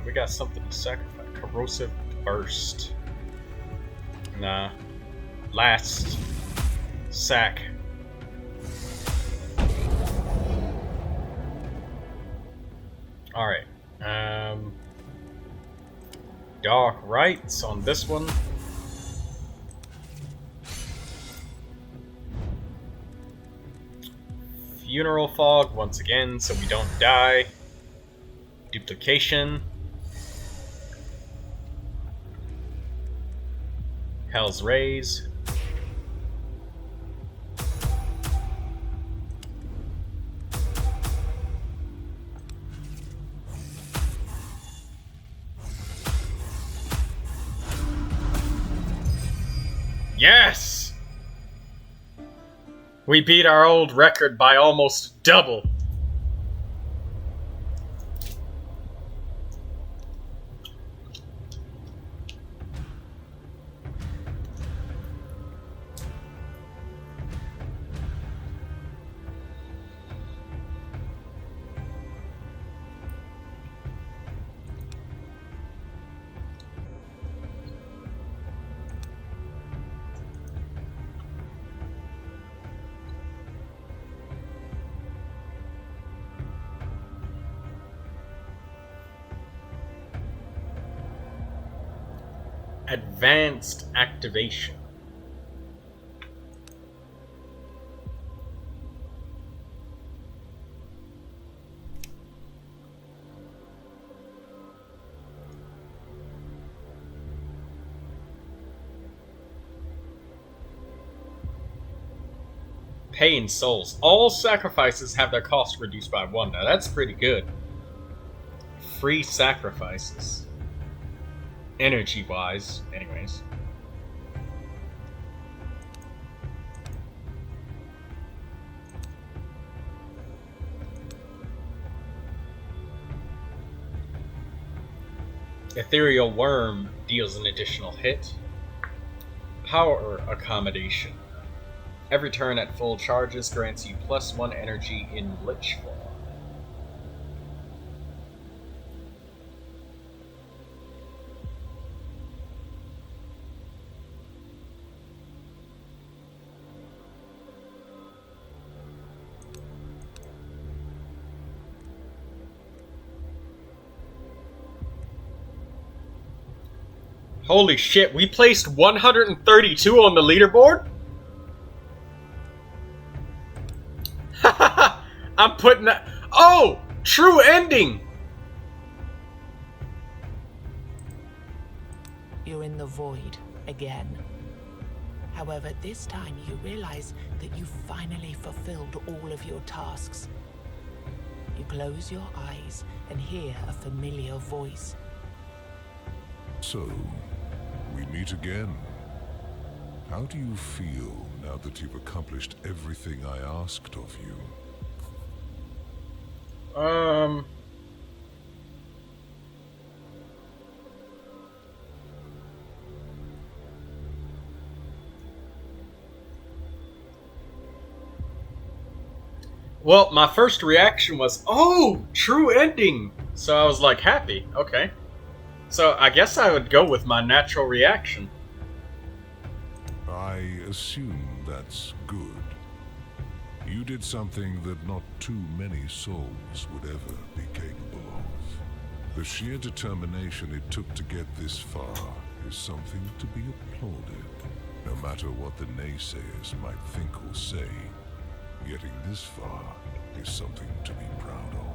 We got something to sacrifice. Corrosive burst. Nah. Last. Sack. Alright. Dark rites on this one. Funeral fog once again, so we don't die. Duplication. Hell's Rays. Yes! We beat our old record by almost double. Advanced activation. Paying souls. All sacrifices have their cost reduced by 1. Now that's pretty good. Free sacrifices. Energy-wise, anyways. Ethereal Worm deals an additional hit. Power Accommodation. Every turn at full charges grants you +1 energy in Lich form. Holy shit, we placed 132 on the leaderboard? I'm putting that... Oh! True ending! You're in the void again. However, this time you realize that you finally fulfilled all of your tasks. You close your eyes and hear a familiar voice. So, we meet again. How do you feel now that you've accomplished everything I asked of you? Well, my first reaction was, oh, true ending. So I was like, happy. Okay. So I guess I would go with my natural reaction. I assume that's good. You did something that not too many souls would ever be capable of. The sheer determination it took to get this far is something to be applauded. No matter what the naysayers might think or say, getting this far is something to be proud of.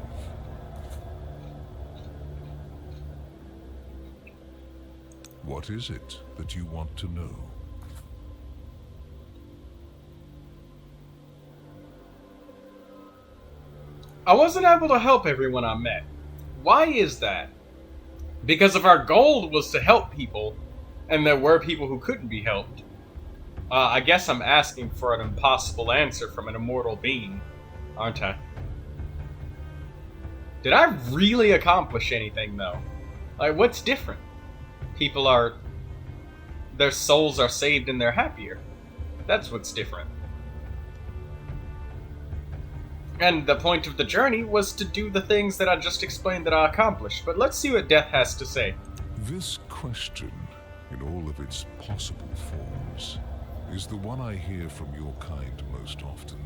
What is it that you want to know? I wasn't able to help everyone I met. Why is that? Because if our goal was to help people, and there were people who couldn't be helped, I guess I'm asking for an impossible answer from an immortal being, aren't I? Did I really accomplish anything, though? Like, what's different? People are... Their souls are saved and they're happier. That's what's different. And the point of the journey was to do the things that I just explained that I accomplished. But let's see what Death has to say. This question, in all of its possible forms, is the one I hear from your kind most often.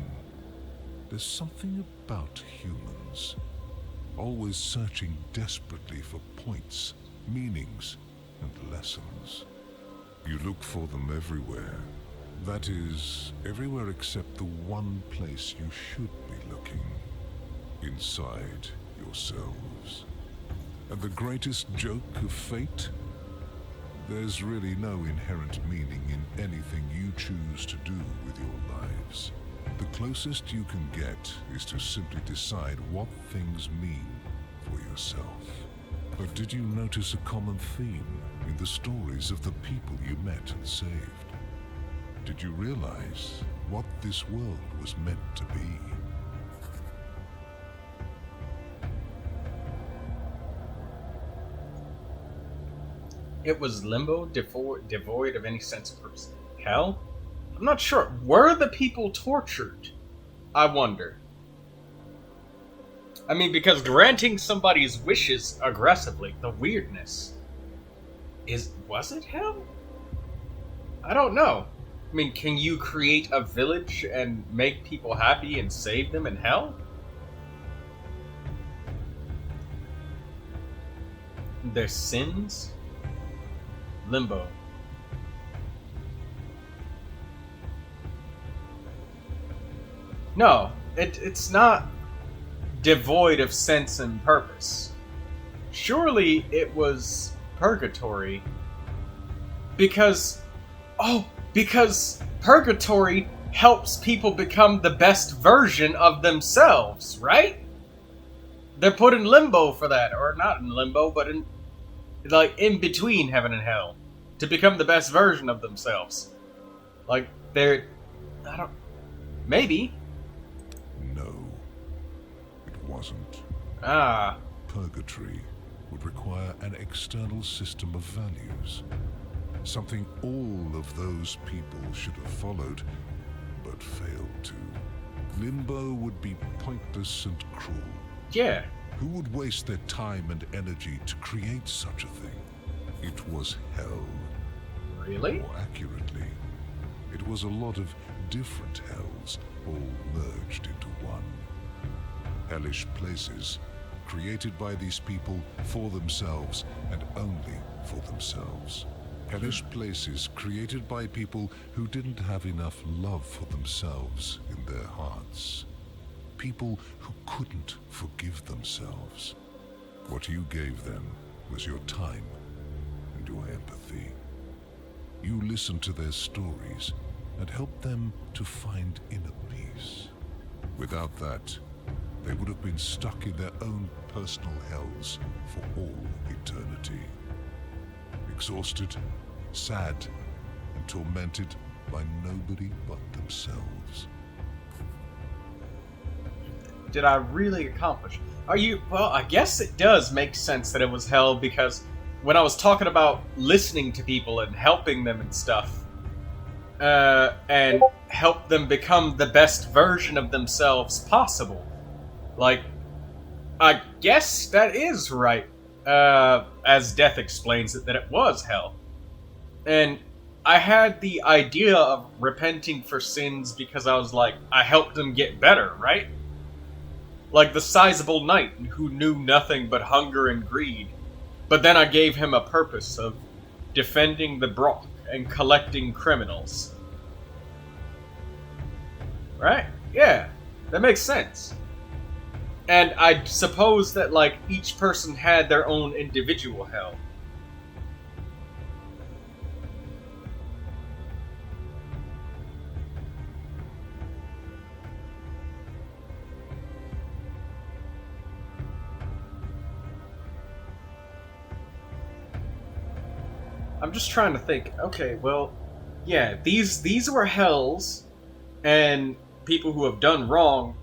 There's something about humans, always searching desperately for points, meanings, and lessons. You look for them everywhere. That is, everywhere except the one place you should be looking. Inside yourselves. And the greatest joke of fate? There's really no inherent meaning in anything you choose to do with your lives. The closest you can get is to simply decide what things mean for yourself. But did you notice a common theme in the stories of the people you met and saved? Did you realize what this world was meant to be? It was limbo, devoid of any sense of purpose. Hell? I'm not sure. Were the people tortured? I wonder. I mean, because granting somebody's wishes aggressively, the weirdness. Was it hell? I don't know. I mean, can you create a village and make people happy and save them in hell? Their sins? Limbo. No, it's not devoid of sense and purpose. Surely it was purgatory. Because purgatory helps people become the best version of themselves, right? They're put in limbo for that, or not in limbo, but in between heaven and hell, to become the best version of themselves. Maybe. No, it wasn't. Ah. Purgatory would require an external system of values. Something all of those people should have followed, but failed to. Limbo would be pointless and cruel. Yeah. Who would waste their time and energy to create such a thing? It was hell. Really? More accurately, it was a lot of different hells, all merged into one. Hellish places, created by these people for themselves and only for themselves. Hellish places created by people who didn't have enough love for themselves in their hearts. People who couldn't forgive themselves. What you gave them was your time and your empathy. You listened to their stories and helped them to find inner peace. Without that, they would have been stuck in their own personal hells for all eternity. Exhausted, sad, and tormented by nobody but themselves. Did I really accomplish? Well, I guess it does make sense that it was hell, because when I was talking about listening to people and helping them and stuff, and help them become the best version of themselves possible, I guess that is right, as Death explains it, that it was hell. And I had the idea of repenting for sins because I was I helped them get better, right? Like the sizable knight who knew nothing but hunger and greed. But then I gave him a purpose of defending the Brock and collecting criminals. Right? Yeah, that makes sense. And I suppose that, each person had their own individual hell. I'm just trying to think. Okay, well, yeah, these were hells, and people who have done wrong,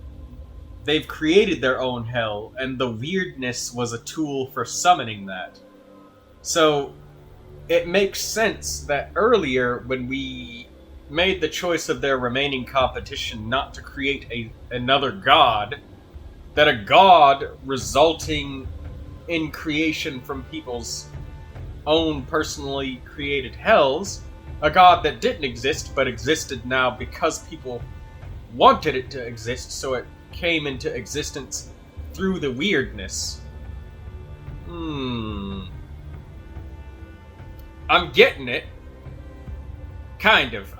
they've created their own hell, and the weirdness was a tool for summoning that. So, it makes sense that earlier, when made the choice of their remaining competition not to create another god, that a god resulting in creation from people's own personally created hells, a god that didn't exist but existed now because people wanted it to exist, so it came into existence through the weirdness. I'm getting it. Kind of.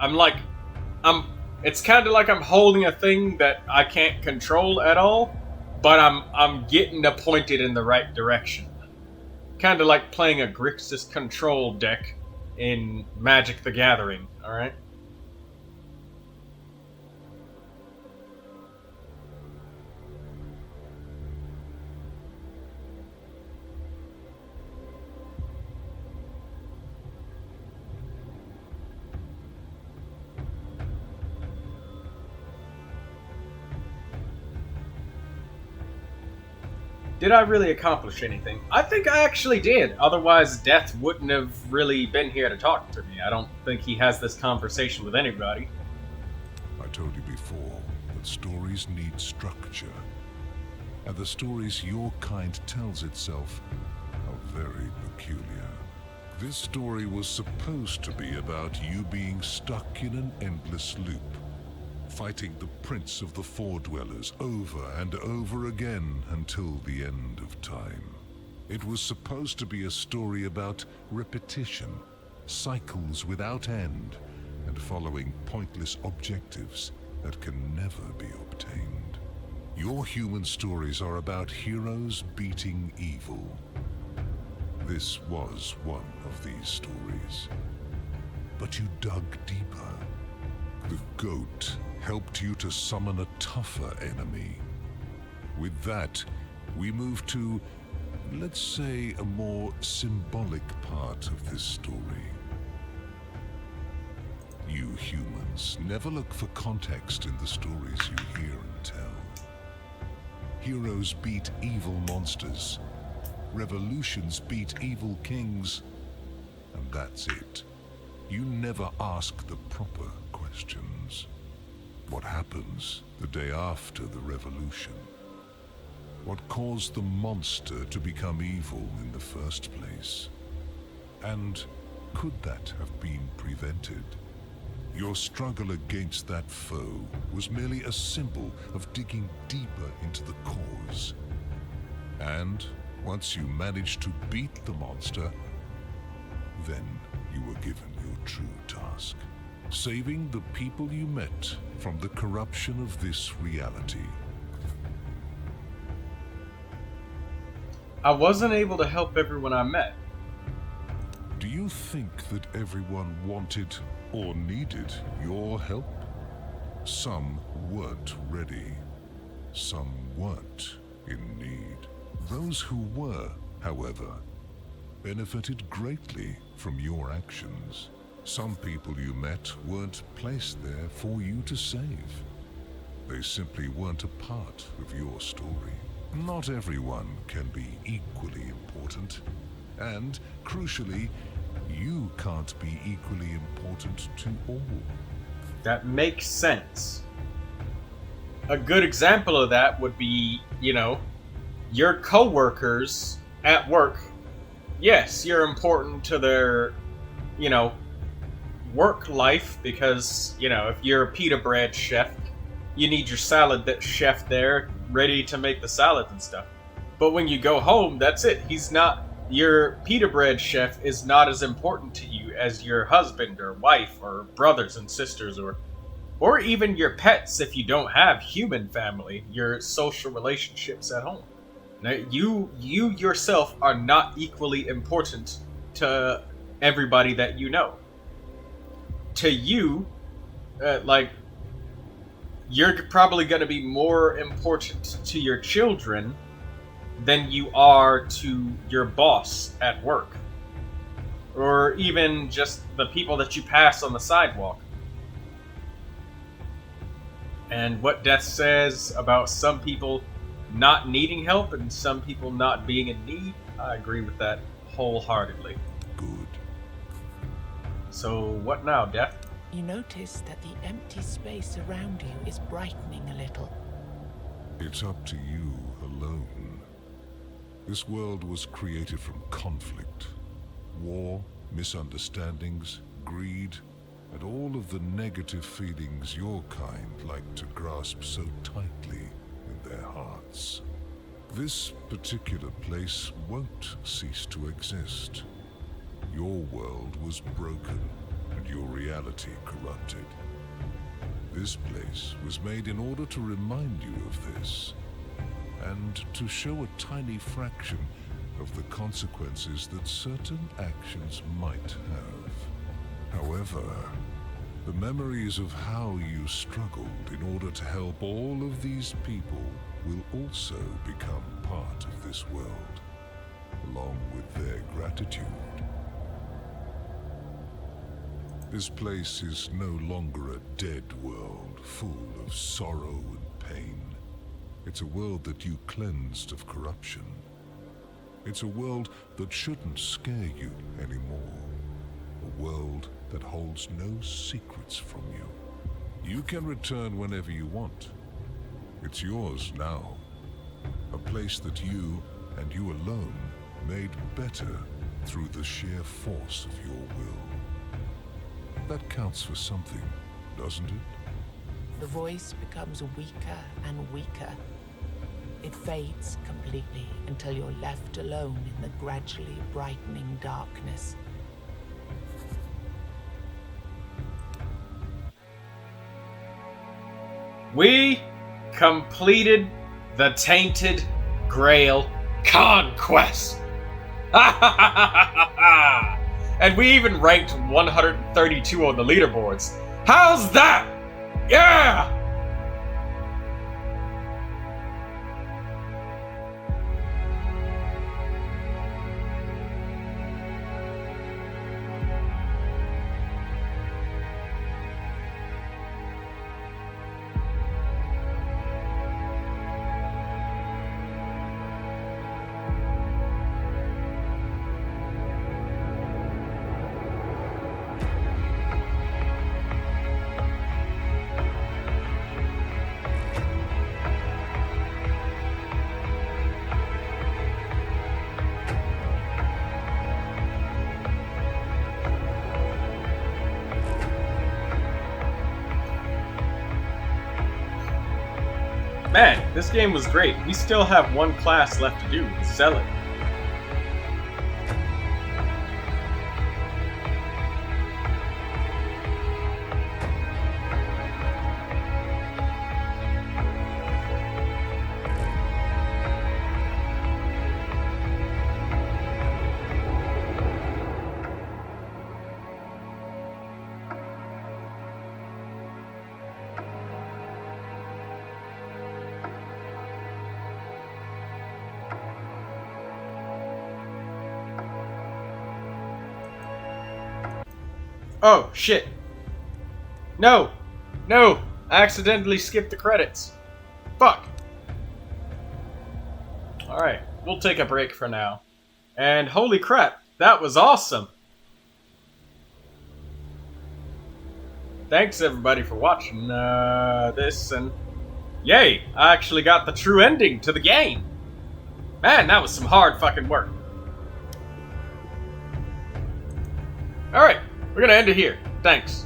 It's kind of like I'm holding a thing that I can't control at all, but I'm getting it pointed in the right direction. Kind of like playing a Grixis control deck in Magic the Gathering, alright? Did I really accomplish anything? I think I actually did. Otherwise, Death wouldn't have really been here to talk to me. I don't think he has this conversation with anybody. I told you before that stories need structure. And the stories your kind tells itself are very peculiar. This story was supposed to be about you being stuck in an endless loop, fighting the Prince of the Four Dwellers over and over again until the end of time. It was supposed to be a story about repetition, cycles without end, and following pointless objectives that can never be obtained. Your human stories are about heroes beating evil. This was one of these stories. But you dug deeper. The goat helped you to summon a tougher enemy. With that, we move to, let's say, a more symbolic part of this story. You humans never look for context in the stories you hear and tell. Heroes beat evil monsters. Revolutions beat evil kings. And that's it. You never ask the proper questions. What happens the day after the revolution? What caused the monster to become evil in the first place? And could that have been prevented? Your struggle against that foe was merely a symbol of digging deeper into the cause. And once you managed to beat the monster, then you were given your true task. Saving the people you met from the corruption of this reality. I wasn't able to help everyone I met. Do you think that everyone wanted or needed your help? Some weren't ready. Some weren't in need. Those who were, however, benefited greatly from your actions. Some people you met weren't placed there for you to save. They simply weren't a part of your story. Not everyone can be equally important. And, crucially, you can't be equally important to all. That makes sense. A good example of that would be, your coworkers at work. Yes, you're important to their, work life because, if you're a pita bread chef, you need your salad chef there ready to make the salads and stuff. But when you go home, that's it. Your pita bread chef is not as important to you as your husband or wife or brothers and sisters or even your pets if you don't have human family, your social relationships at home. Now, you yourself are not equally important to everybody that you know. To you, you're probably going to be more important to your children than you are to your boss at work. Or even just the people that you pass on the sidewalk. And what Death says about some people not needing help and some people not being in need, I agree with that wholeheartedly. Good. So what now, Death? You notice that the empty space around you is brightening a little. It's up to you alone. This world was created from conflict, war, misunderstandings, greed, and all of the negative feelings your kind like to grasp so tightly in their hearts. This particular place won't cease to exist. Your world was broken and your reality corrupted. This place was made in order to remind you of this, and to show a tiny fraction of the consequences that certain actions might have. However, the memories of how you struggled in order to help all of these people will also become part of this world, along with their gratitude. This place is no longer a dead world full of sorrow and pain. It's a world that you cleansed of corruption. It's a world that shouldn't scare you anymore. A world that holds no secrets from you. You can return whenever you want. It's yours now. A place that you, and you alone, made better through the sheer force of your will. That counts for something, doesn't it? The voice becomes weaker and weaker. It fades completely until you're left alone in the gradually brightening darkness. We completed the Tainted Grail Conquest! And we even ranked 132 on the leaderboards. How's that? Yeah! Man, this game was great. We still have one class left to do, Zealot. Oh, shit. No! No! I accidentally skipped the credits. Fuck! Alright, we'll take a break for now. And holy crap, that was awesome! Thanks everybody for watching this, and yay! I actually got the true ending to the game! Man, that was some hard fucking work. Alright. We're gonna end it here. Thanks.